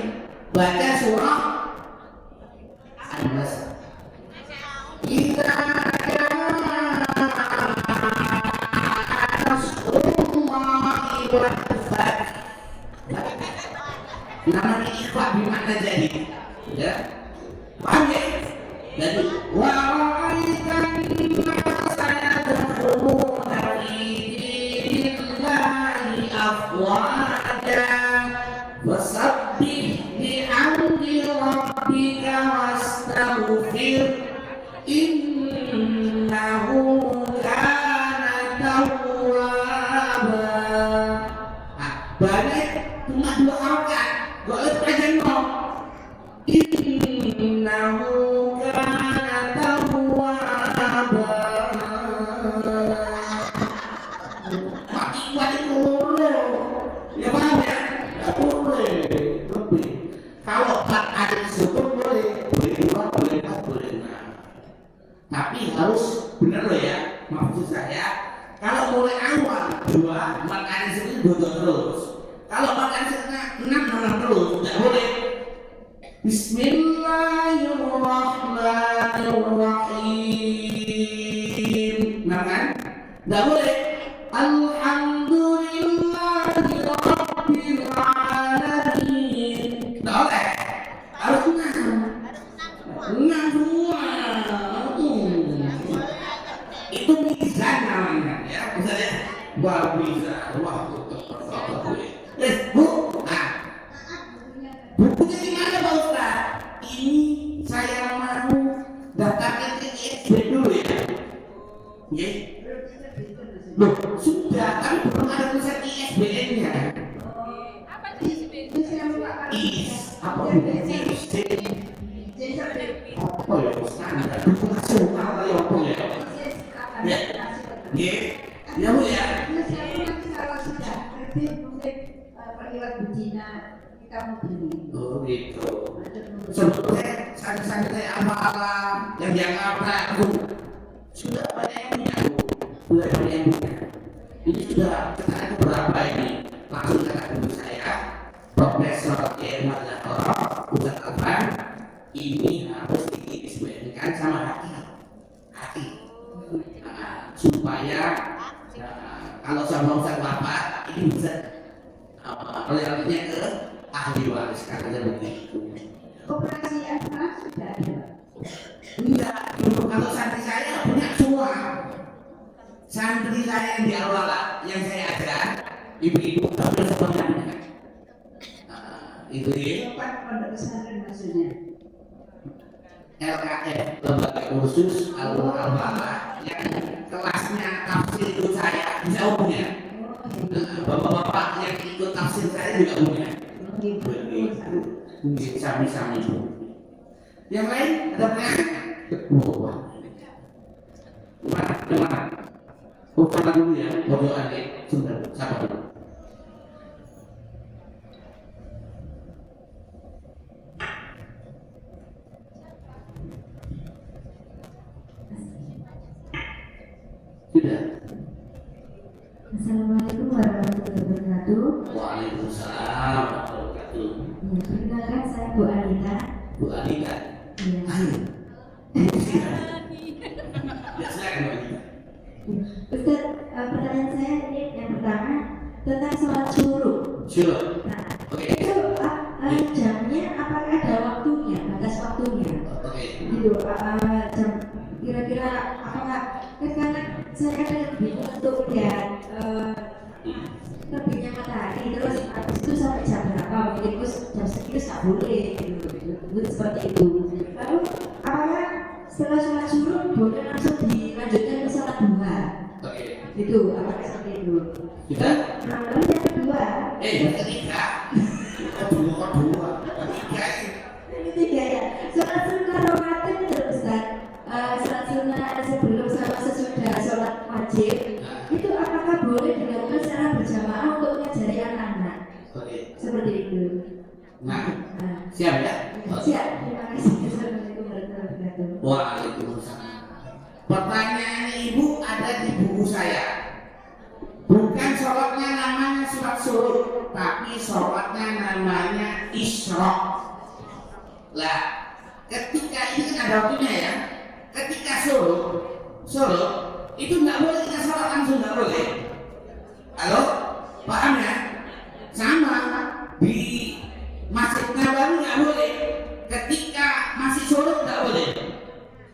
Baca surah An-Nas. Kita namanya ikhwan bermakna jadi, ya, paham ya? Jadi wa'aikan nasa yadkhuluna fi dinillahi afwaja fasabbih bihamdi rabbika wastaghfir innahu kana tawwaba. cuma 2 rakaat. Gak oleh pengajian no. Innahu kana tawwaba. Mati dulu. Ya paham ya? Gak boleh. Lebih. Kalau 4 ada syukur boleh 2 boleh 4 boleh 6. Tapi harus benar loh ya. Maksud saya, kalau mulai awal 2 makan sini 2 terus. Kalau makan sini 6 terus, tidak boleh. Bismillahirrahmanirrahim. Nah kan? Tidak boleh. Alhamdulillahi Rabbil Alamin. Tidak boleh. Harus 6 semua. Itu mizan namanya ya. Misalnya wah bisa, wah bu, bukunya di mana Pak Ustaz? Ini saya mau daftarkan ke ISB dulu ya. Ya. Loh, sudah, tapi belum ada tulisan ISBN-nya. Apa itu SB? Apa ya? Standar buku nasional ya apa ya? Ya, ya bu ya. Kalau sudah terbit mungkin perliwat betina kita mau beli. Oh gitu. Sebetulnya santai-santai alam yang dianggap aku sudah banyak yang punya bu, sudah banyak yang punya. Ini sudah katakan berapa ini? Langsung katakan ke saya, Profesor Kemal Ustaz Afan, ini harus diisbahkan sama hati. Supaya kalau sama Ustaz wafat ini bisa royaltinya ke ahli waris katanya begitu. Operasi apa sudah ada? Enggak, dulu kalau santri saya punya semua. Santri saya yang di awal yang saya ajar, ibu-ibu tapi sebenarnya itu ya. Pondok pesantren maksudnya. LKF, lembaga khusus Al-Falah yang kelasnya tafsir itu saya bisa umumnya. Bapak-bapak yang ikut tafsir saya juga umumnya. Sami-sami. Yang lain ada pengen? Wah. Gimana? Bukan dulu ya, bodoh adik. Sebentar, sabar dulu. Sudah. Assalamualaikum warahmatullahi wabarakatuh. Waalaikumsalam warahmatullahi wabarakatuh. Ya, perkenalkan saya Bu Anita. Bu Anita. Ya. Ayo. Ya silakan Bu Anita. Ustaz, pertanyaan saya ini yang pertama tentang sholat syuruk. Sure. Nah, Oke. itu jamnya apakah ada waktunya, batas waktunya? Oke. Gitu, jam kira-kira apakah karena saya kadang bingung untuk melihat terbitnya matahari terus habis itu sampai jam berapa mungkin terus jam segitu tak boleh gitu seperti itu. Lalu apakah setelah sholat syuruk boleh langsung dilanjutkan ke sholat duha? Oke. Itu apakah seperti itu? Sudah. Nah, lalu yang kedua, Yang ketiga. Kedua. Ketiga. yang ketiga ya sholat sunnah rawatib itu Ustaz. Sholat sunnah sebelum sama sesudah sholat wajib itu apakah boleh dilakukan secara berjamaah untuk mengajari anak-anak? Oke. Seperti itu. Nah, siap ya? Siap, terima kasih. Assalamualaikum warahmatullahi wabarakatuh. Waalaikumsalam. Pertanyaan ibu ada di buku saya. Bukan sholatnya namanya sholat syuruk, tapi sholatnya namanya isyraq. Lah, ketika ini kan ada waktunya ya. Ketika syuruk itu nggak boleh kita sholat langsung, nggak boleh. Halo, paham ya? Sama di Masjid Nabawi nggak boleh. Ketika masih syuruk nggak boleh.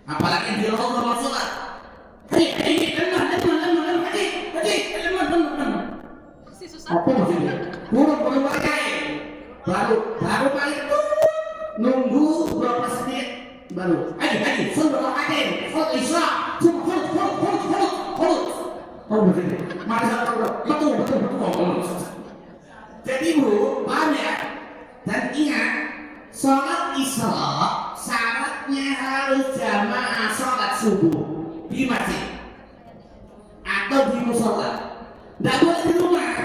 Apalagi di Raudhah sholat. Hei, lemah. Si susah. Apa maksudnya? Burung pakai. Baru paling itu nunggu berapa menit baru. Ayo, sudah pakai. Hot isya. Hot. Oh, betul. Mari betul. Jadi Bu, paham ya? Dan ingat, sholat isya syaratnya harus jamaah sholat subuh di masjid atau di musola. Tidak boleh di rumah.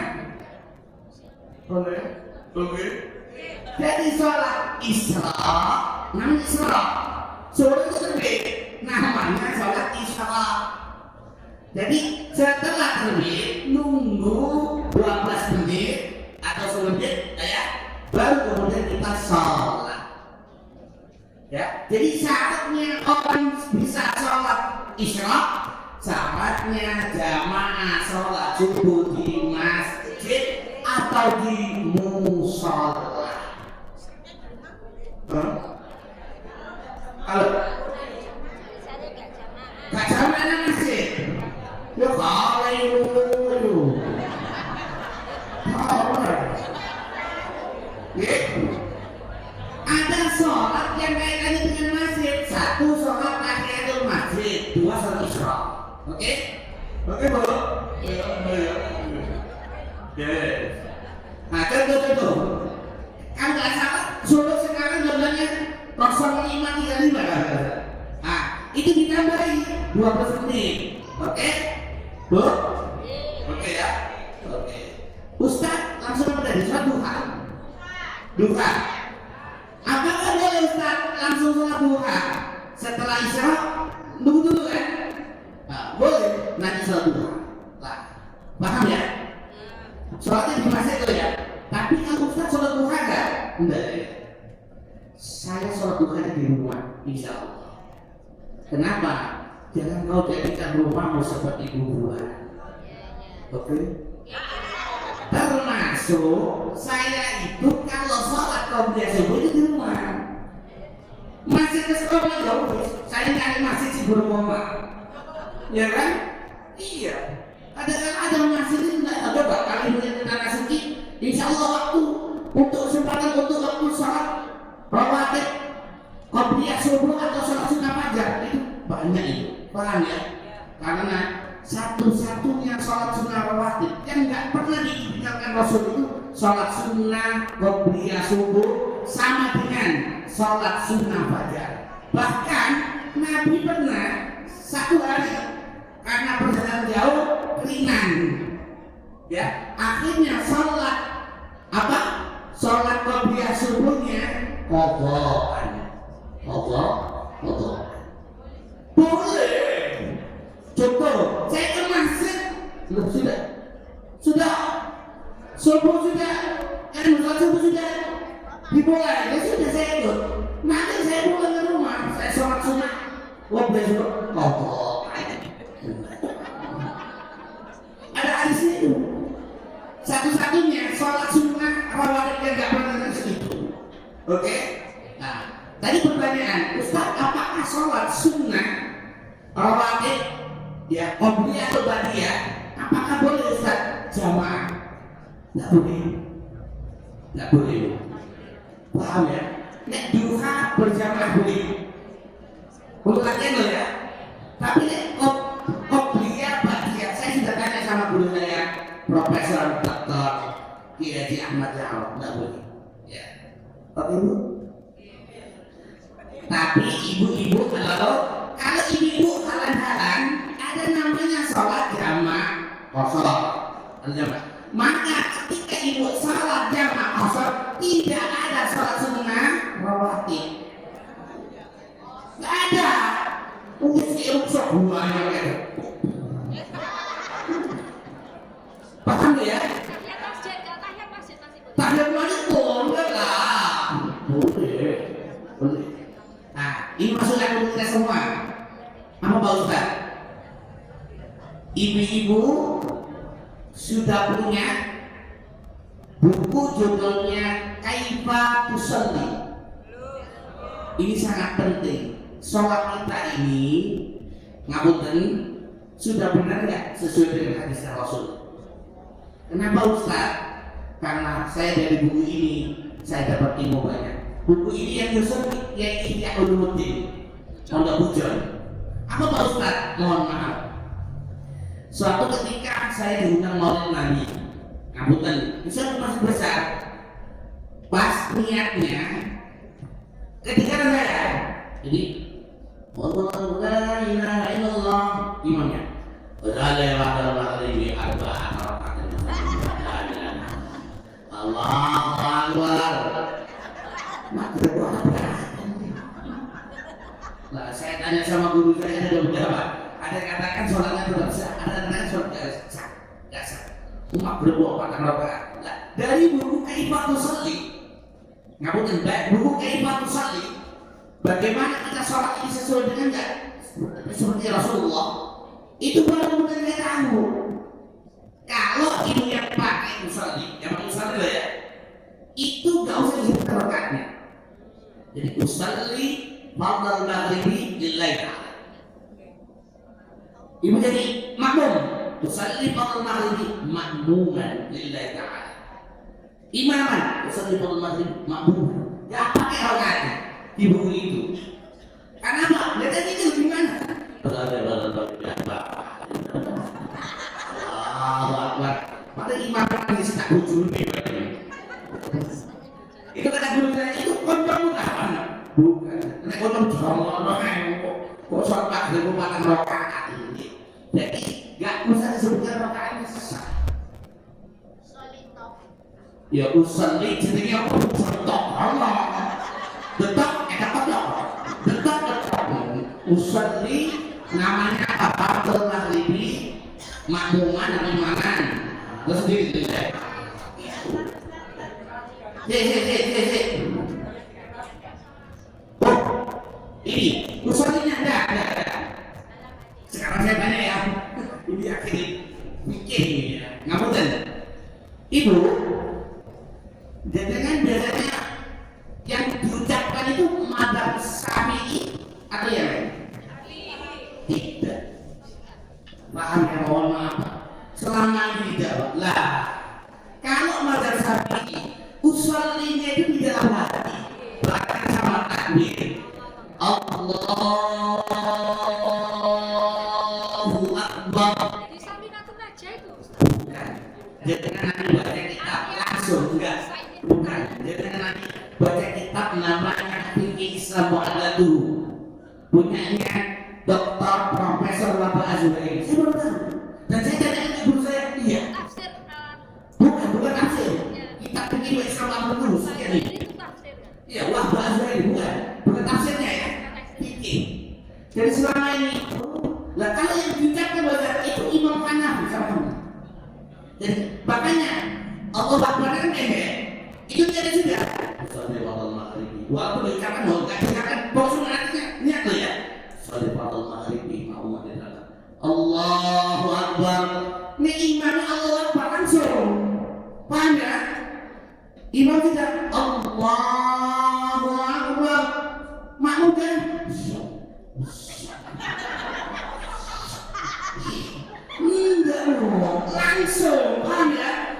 Boleh? Boleh. Jadi sholat isya namanya isya. Sholat itu terbit namanya sholat isya. Jadi setelah terbit nunggu 12 menit atau 10 menit ya, baru kemudian kita sholat. Ya, jadi syaratnya orang bisa sholat isya, syaratnya jamaah sholat subuh di masjid atau di musola. Kalau gak jamaah masjid, ya kalau ada sholat yang kaitannya dengan masjid. Satu sholat tahiyatul masjid, dua sholat isya. Oke? Oke, Bu? Yes. Nah, contoh. Kan nggak salah, Solo sekarang jumlahnya 0535 kan? Nah, itu ditambahin 12 menit. Oke? Bu? Oke ya? Oke. Ustaz langsung dari sholat duha. Duha. Apakah boleh Ustaz langsung sholat duha setelah isya? Tunggu dulu kan? Nah, boleh nanti sholat duha. Nah, paham ya? Sholatnya di masjid itu ya. Tapi kalau Ustaz sholat duha enggak? Enggak. Saya sholat duha di rumah, insya Allah. Kenapa? Jangan kau jadikan rumahmu seperti kuburan. Oke? Termasuk saya itu kalau sholat qobliyah subuh itu di rumah. Masjid ke sekolah jauh, saya nyari masjid si Guru Muhammad, ya kan? Iya. Ada masjid itu nggak ada kali melihat tanah suci. Insya Allah waktu untuk kesempatan untuk waktu sholat rawatib qobliyah subuh atau sholat sunnah fajar itu banyak itu, paham ya? Karena satu-satunya sholat sunnah rawatib yang nggak pernah ditinggalkan Rasul itu sholat sunnah qobliyah subuh sama dengan sholat sunnah fajar. Bahkan Nabi pernah satu hari karena perjalanan jauh ringan, ya akhirnya sholat apa? Sholat qobliyah subuhnya qadhaan. Boleh. Contoh, saya ke masjid, sudah, subuh sudah, sholat subuh sudah dimulai, ya sudah saya ikut. Nanti saya pulang ke rumah, saya sholat sunnah, qobliyah subuh, ada hadis itu. Satu-satunya sholat sunnah rawatib yang nggak pernah terjadi. Oke? Nah, tadi pertanyaan, Ustaz, apakah sholat sunnah rawatib ya qobliyah atau ba'diyah apakah boleh Ustaz jamaah? Nggak boleh. Nggak boleh. Paham ya? Nek duha berjamaah boleh. Untuk latihan loh ya. Tapi nek qobliyah ba'diyah, saya sudah tanya sama guru saya, Profesor Dr. Kiai Haji Ahmad Jahal, nggak boleh. Ya. Oke Bu. Tapi ibu-ibu kalau ibu-ibu halan-halan ada namanya sholat jamaah qashar. Maka ketika ibu sholat jamaah qashar tidak ada sholat sunnah rawatib. Tidak ada. Mungkin sok buahnya kan. Paham ya? Tahiyat masjid masih boleh. Tahiyat masjid boleh lah. Boleh. Nah, ini masukan untuk kita semua. Apa Pak Ustaz? Ibu-ibu sudah punya buku judulnya Kaifa Tusalli. Ini sangat penting. Sholat kita ini ngapunten sudah benar nggak sesuai dengan hadis Rasul? Kenapa Ustaz? Karena saya dari buku ini saya dapat ilmu banyak. Buku ini yang nyusun yang Ihya Ulumuddin Pondok Bujon. Apa Pak Ustaz? Mohon maaf. Suatu ketika saya diundang Maulid Nabi ngapunten, bisa masih besar. Pas niatnya ketika saya, jadi Allahu la ilaha illallah imamnya. Allahu Akbar. Nah, saya tanya sama guru saya ada beberapa. Ada yang katakan sholatnya tidak sah, ada yang katakan sholat tidak sah. Umat berbuat pada rakaat. Dari buku Kaifatus Sholli, ngapunten, buku Kaifatus Sholli, bagaimana kita sholat ini sesuai dengan seperti Rasulullah, itu baru kita tahu. Kalau ini yang pakai usolli, yang pakai usolli ya, itu gak usah disebut rakaatnya. Jadi usolli fardal maghribi lillahi ta'ala. Ibu jadi makmum, usolli fardal maghribi makmuman lillahi ta'ala. Imaman, usolli fardal maghribi makmuman. Gak pakai rakaatnya di buku itu. Karena apa? Lihat itu gimana? Allahu Akbar. Pada imam ini sudah bujur itu kata guru saya, itu kondom bukan? Bukan. Nek kondom jomono kok sholat maghrib patang rakaat ini. Jadi enggak usah disebutkan rakaatnya sesat. Ya usolli jenenge apa? Detok Allah. Detok detok. Usolli namanya apa? Fardal maghribi makmuman atau imaman. Terus sendiri saya. Oh, ini usollinya ada. Sekarang saya tanya ya, ini akhirnya mikir ya, ngapunten. Ibu, dengan biasanya yang diucapkan itu madzhab Syafi'i atau yang lain? Tidak. Paham ya, mohon maaf. Selama ini tidak. Lah, kalau madzhab Syafi'i, usollinya itu di dalam hati, bahkan sama takbir. Allahu Akbar. Di sampinatun aja itu. Bukan. Jangan nanti baca kitab langsung, enggak. Bukan. Jangan nanti baca kitab namanya Fikih Islam Mu'adadu. Punyanya Dr. Profesor Bapak Azuraini. Saya baru tahu. Dan saya tanya ke guru saya, iya. Tafsir Bukan tafsir. Kitab Fikih Islam Mu'adadu sekian ini. itu tafsir kan? Iya, wah Bapak Azuraini bukan tafsirnya ya. Fikih. Jadi selama ini, lah kalau yang diucapkan bahasa itu Imam Hanafi sama kamu. Jadi makanya Allah Akbar kan pendek. Itu tidak sudah. Usolli fardal maghribi. Walaupun diucapkan mau enggak diucapkan, maksud artinya niat tuh ya. Usolli fardal maghribi ma'muman lillahi. Allahu Akbar. Ini imannya Allahu Akbar langsung. Paham ya? Imam tidak Allahu Akbar. Makmum kan? Enggak loh, langsung, paham ya?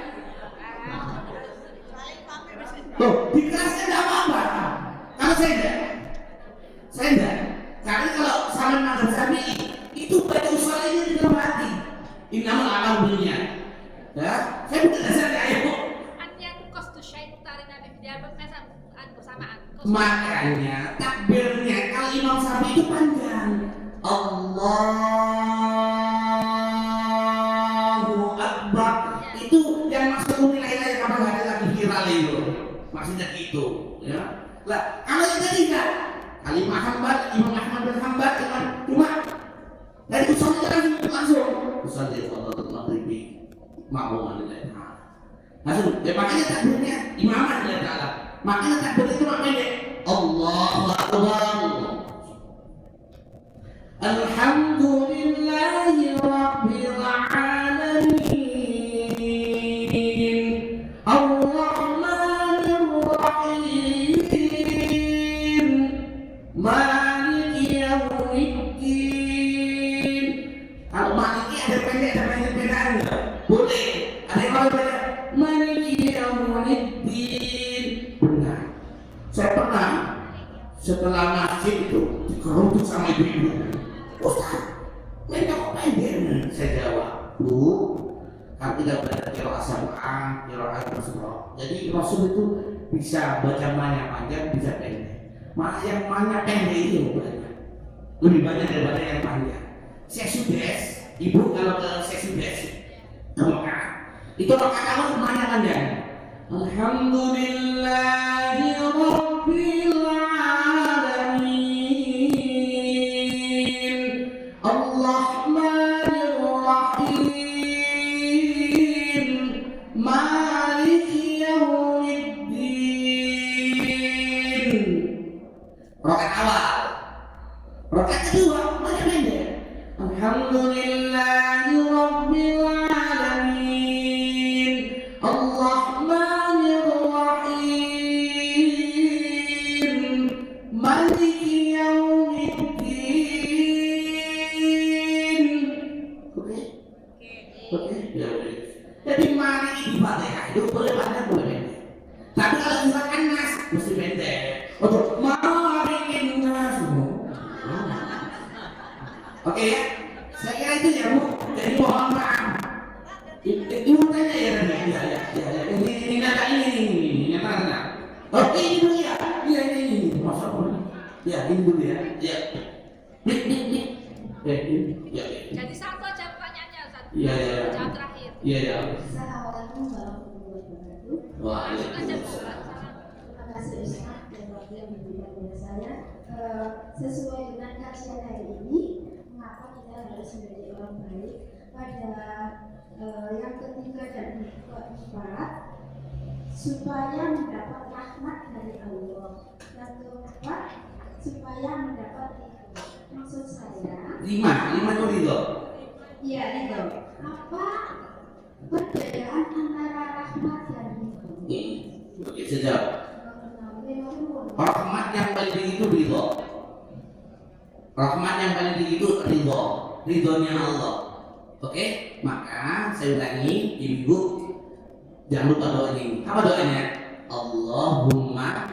Loh, di kelasnya enggak apa-apa. Kalau saya enggak. Karena kalau sama madzhab Syafi'i itu baca usollinya di dalam hati. Innamal a'malu binniyat. Ya, saya bukan asal ayo. Annya kos tu syait tarik nabi dia berkesan bersamaan. Makanya takbirnya kalau Imam Syafi'i itu panjang. Allahu Akbar. Itu yang masuk nilai-nilai kapan ada lagi viral itu. Maksudnya gitu, ya. Lah, kalau yang tadi enggak, Kalimah Hambal, Imam Ahmad bin Hambal, cuma dari usolli langsung. Usolli fardal maghribi ma'muman lillahi ta'ala. Langsung, ya makanya takbirnya imaman lillahi ta'ala. Makanya takbir itu maknanya Allahu Akbar. Alhamdulillahi Rabbil Alamin. Ar-Rahmanir Rahim. Maliki Yaumiddin. Kalau Maliki ada pendek-pendek boleh. Ada yang mau pendek. Maliki Yaumiddin. Benar. Saya pernah setelah masjid itu dikeruntuk sama ibu-ibu. Ustaz, mereka kok pendek? Saya jawab, Bu, Kalau tidak baca qiraat sab'ah, qiraat Rasulullah. Jadi Rasul itu bisa baca mana panjang, bisa pendek. Malah yang mana pendek itu banyak, lebih banyak daripada yang panjang. Sesudes, ibu kalau ke Sesudes ke Mekah, itu rakaat awal mana panjang? Alhamdulillahi Rabbil Alamin, Ar-Rahmanir Rahim, Maliki Yaumiddin. Rakaat awal. Rakaat kedua mana pendek? Alhamdulillahi Rabbil Alamin, Ar-Rahmanir Rahim, Maliki Yaumiddin. Oke? Oke? Ya udah. Jadi mari di Fatihah itu boleh panjang boleh pendek. Tapi kalau misalkan nas mesti pendek. Untuk mari nas. Oke ya? Saya kira itu ya Bu. Jadi mohon maaf. Ibu tanya ya Rani. Ya. Ini nyata ini nyata. Oke ini dulu ya. Iya ini. Masya Allah. Ya ini dulu ya. Ya. Nih. Ini. Ya. Jadi satu aja pertanyaannya Ustaz. Iya. Jawab terakhir. Iya. Assalamualaikum warahmatullahi wabarakatuh. Langsung aja Bu. Waalaikumsalam. Terima kasih Ustaz dan waktu yang diberikan kepada saya. Sesuai dengan kajian hari ini, mengapa kita harus menjadi orang baik pada yang ketiga dan keempat, supaya mendapat rahmat dari Allah. Yang keempat, supaya mendapat ridho. Maksud saya, Lima itu ridho. iya ridho. Apa perbedaan antara rahmat dan ridho? Oke, sejauh rahmat yang paling tinggi itu ridho. Rahmat yang paling tinggi itu ridho, ridhonya Allah. Oke, maka saya ulangi, ibu jangan lupa doa ini. Apa doanya? Allahumma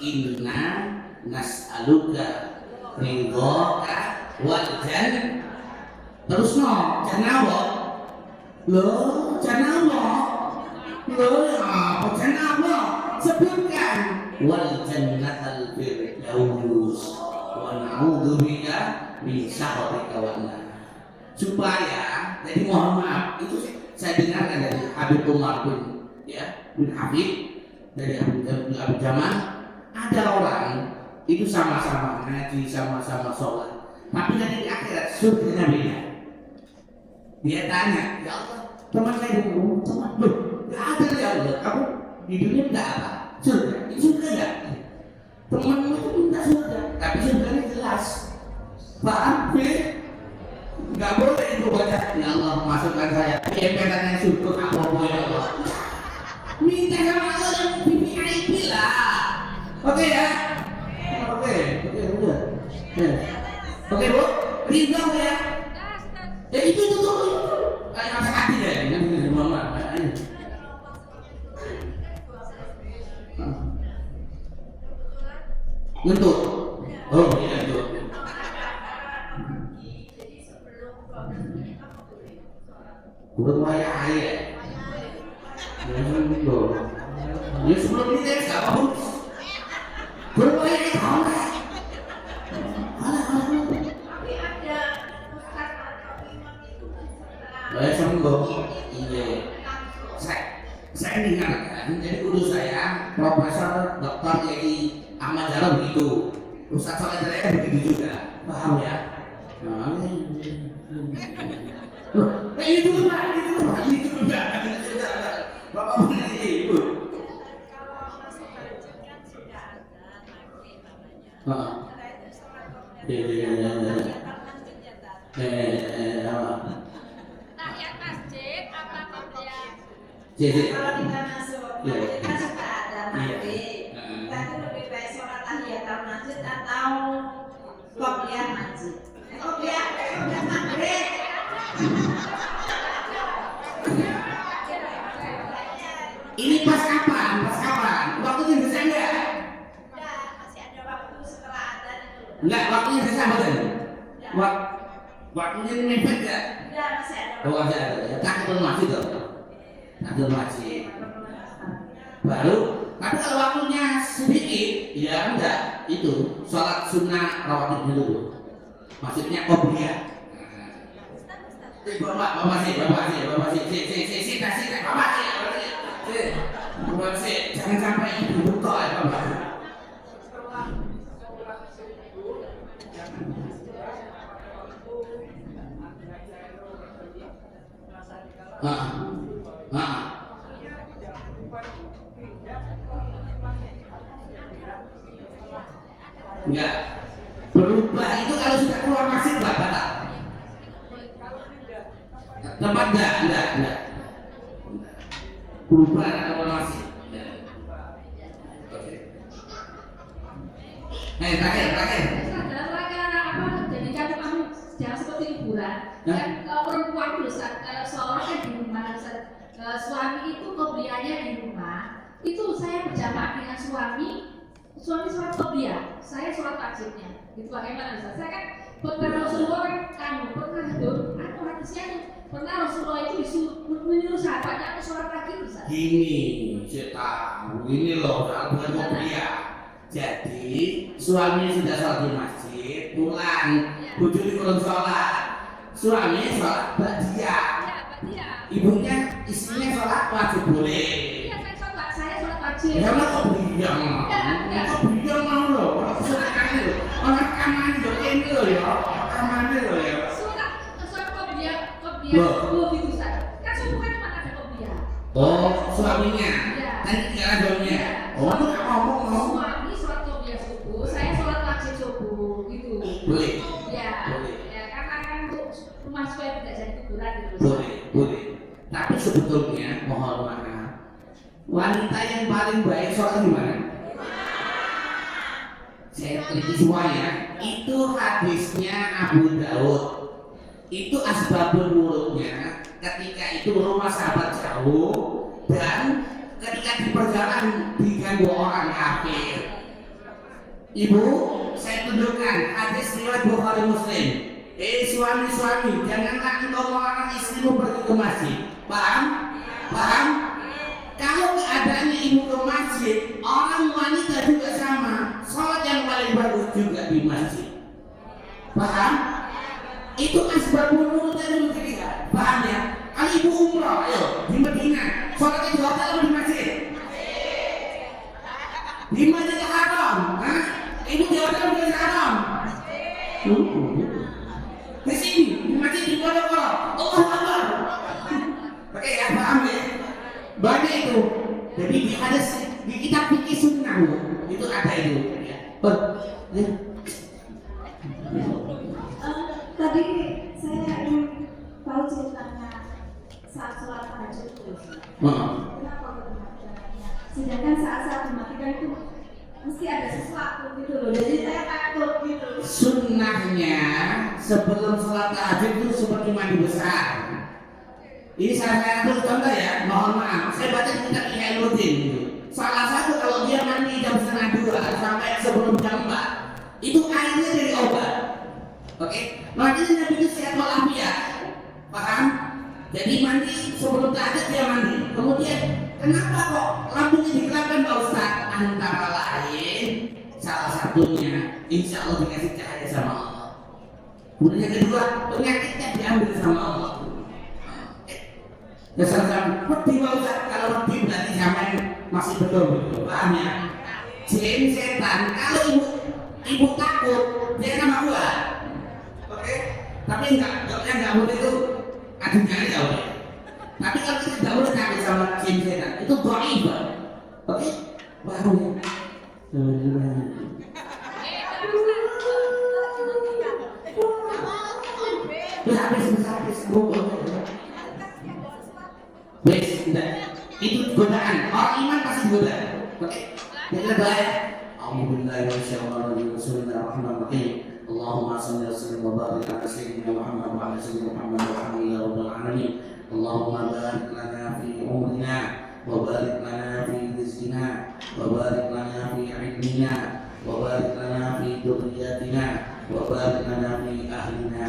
inna nas'aluka ridhoka wal jannah. Terus no, jangan Allah. Loh, jangan Allah. Loh, apa jangan Allah? Sebutkan wal jannatal firdaus wa na'udzubika min syarrika wan nar. Supaya, jadi mohon maaf, itu saya dengarkan dari Habib Umar bin Habib, dari Habib Jamal, ada orang itu sama-sama ngaji, sama-sama sholat, tapi nanti di akhirat surganya beda. Dia tanya, ya Allah, teman saya dulu, teman lu, gak ada ya Allah, kamu di dunia enggak apa? Surga, surga enggak? Temanmu itu minta surga, tapi surganya jelas. Paham? Enggak boleh itu baca, ya Allah masukkan saya emperannya syukur apa boleh Allah. Minta sama Allah dan VIP lah. Oke ya? Oke, udah. Oke Bu, ridho ya? Ya itu tuh. Kayak rasa hati ya, ini mama. Ngentut. Oh iya itu. Udah wayah air. Ya sebelum ini saya nggak mau. Berwayah air tahu nggak? Saya sembuh. Iya. Saya ingatkan. Jadi guru saya, Profesor Dr. Yai Ahmad Jarot begitu. Ustaz Soleh Jaya begitu juga. Paham ya? Nah, itu juga. Bapak punya ibu. Tahiyat masjid apa qobliyah? Kalau kita masuk masjid kan suka ada maghrib. Tapi lebih baik sholat tahiyatul masjid atau qobliyah masjid. Qobliyah maghrib. Ini pas kapan? Waktunya bisa enggak? Enggak, masih ada waktu setelah adzan itu. Enggak, waktunya bisa betul. Waktunya mepet enggak? Enggak, masih ada. Oh masih ada ya, takut masih tuh, takut masih. Baru, tapi kalau waktunya sedikit, ya enggak itu sholat sunnah rawatib dulu, maksudnya qobliyah. Bapak sih, jangan sampai itu betul ya Bapak. Enggak berubah itu kalau sudah keluar masjid lah batal. Tempat enggak berubah kalau masjid. Oke. Terakhir. Dalam rangka apa? Jadi kan kamu jangan seperti hiburan. Kan perempuan dulu seorang kan di rumah, suami itu qobliyahnya di rumah. Itu saya berjamaah dengan suami sholat qobliyah, saya sholat wajibnya. Itu bagaimana Ustaz? Saya kan pernah Rasulullah pernah hidup, hadisnya pernah Rasulullah itu menyuruh sahabatnya untuk sholat lagi Ustaz. Gini, saya tahu ini loh, bukan qobliyah. Jadi suami sudah sholat di masjid, pulang, bojo kurang sholat, suami sholat ba'diyah. Ibunya, istrinya sholat wajib boleh. Iya, saya sholat wajib. Ya lah kok bidang, kok bidang mau loh, orang kesukaan loh, orang rekaman loh, ini loh ya, rekamannya loh ya. Surat qobliyah gitu Ustaz. Kan subuh kan cuma ada qobliyah. Oh, suaminya, Iya. nanti tinggal suaminya. Oh, lu nggak ngomong. Suami sholat qobliyah subuh, saya sholat wajib subuh gitu. Boleh. Ya, Boleh. ya karena kan untuk rumah supaya tidak jadi kuburan gitu. Boleh. Tapi sebetulnya mohon maaf, wanita yang paling baik sholat di mana? Saya teliti semuanya. Itu hadisnya Abu Daud. Itu asbabun wurudnya ketika itu rumah sahabat jauh dan ketika di perjalanan diganggu orang kafir. Ibu, saya tunjukkan hadis riwayat Bukhari Muslim. Suami-suami, janganlah engkau melarang istrimu pergi ke masjid. Paham? Kalau keadaannya ibu ke masjid, orang wanita juga sama. Sholat yang paling bagus juga di masjid. Paham? Itu asbabul wurud dulu ketiga. Paham ya? Kalau ibu umroh, ayo di Madinah, sholatnya di hotel atau di masjid? Di Masjidil Haram. Ibu di hotel atau di Haram? Di sini, di masjid di Pondokoro. Allah Akbar. Oke, ya paham ya? Banyak itu. Jadi di kitab fikih sunnah itu ada itu. Tadi saya ingin tahu ceritanya saat sholat tahajud itu. Kenapa bermatikannya? Sedangkan saat mematikan itu mesti ada sesuatu gitu loh. Jadi saya takut gitu. Sunnahnya sebelum sholat tahajud itu seperti mandi besar. Ini saya ambil contoh ya, mohon maaf. Saya baca di kitab Ihya Ulumuddin gitu. Salah satu kalau dia mandi jam 1:30 sampai sebelum jam 4, itu airnya dari obat. Oke, makanya Nabi itu sehat walafiat. Paham? Jadi mandi sebelum tahajud dia mandi. Kemudian kenapa kok lampunya digelapkan Pak Ustaz? Antara lain salah satunya insya Allah dikasih cahaya sama Allah. Kemudian yang kedua, penyakitnya diambil sama Allah. Misalkan peti Pak Ustaz, kalau peti berarti sampai masih betul. Paham ya? Jin setan, kalau ibu takut dia sama gua. Oke? Tapi enggak boleh itu adu nyari enggak boleh. Tapi kalau kita tidak boleh takut sama jin setan, itu dhaif. Oke? Baru habis itu godaan. Orang iman pasti goda. Oke? Jadi baik. Alhamdulillah Bismillahirrahmanirrahim. Allahumma salli wa sallim wa barik ala sayyidina Muhammad wa ala sayyidina Muhammad walhamdulillahi rabbil alamin. Allahumma barik lana fi umrina wa barik lana fi rizqina wa barik lana fi ilmina wa barik lana fi dhurriyyatina wa barik lana fi ahlina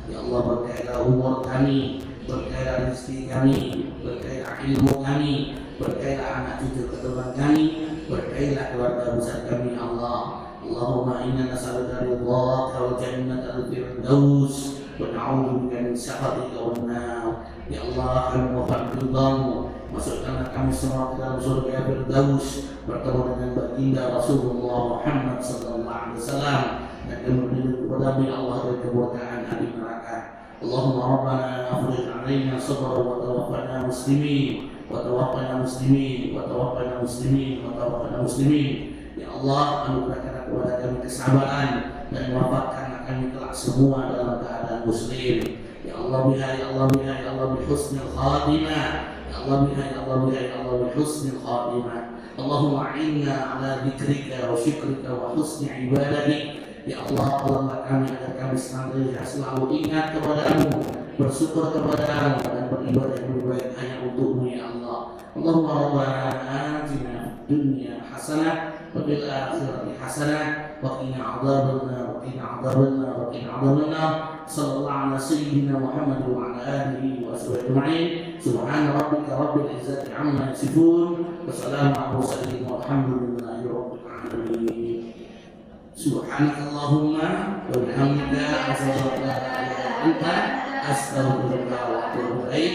Ya Allah, berkailah umur kami, berkailah rezeki kami, berkailah ilmu kami, berkailah anak cucu keturunan kami, berkailah keluarga besar kami, ya Allah. Allahumma inna nas'aluka ridhaka wal jannata al-firdaus wa na'udzubika min sakhatika wan nar. Ya Allah, kami mohon ridhamu, masukkanlah kami semua ke dalam surga Firdaus bertemu dengan baginda Rasulullah Muhammad sallallahu alaihi wasallam, dan kemudian kepada Allah dari kemurkaan api neraka. Allahumma rabbana afrigh 'alaina sabran wa tawaffana muslimin wa tawaffana muslimin wa tawaffana muslimin wa tawaffana muslimin. Ya Allah, anugerahkanlah kepada kami kesabaran dan wafatkanlah kami kelak semua dalam keadaan muslim. Ya Allah biha, ya Allah biha, ya Allah bi husnil khatimah. Ya Allah biha, ya Allah biha, ya Allah bi husnil khatimah. Allahumma a'inna ala dzikrika wa syukrika wa husni ibadatik. Ya Allah, tolonglah kami agar kami senantiasa selalu ingat kepadamu, bersyukur kepadamu, dan beribadah yang lebih baik hanya untukmu, ya Allah. Allahumma rabbana atina fid dunya hasanah wa fil akhirati hasanah wa qina adzabannar wa qina adzabannar wa qina adzabannar. Sallallahu ala sayyidina Muhammad wa ala alihi wa sahbihi ajma'in. Subhana rabbika rabbil izzati amma yasifun wa salamun ala mursalin walhamdulillahi rabbil alamin. Subhanakallahumma wa bihamdika asyhadu an la ilaha illa anta astaghfiruka wa atubu ilaik.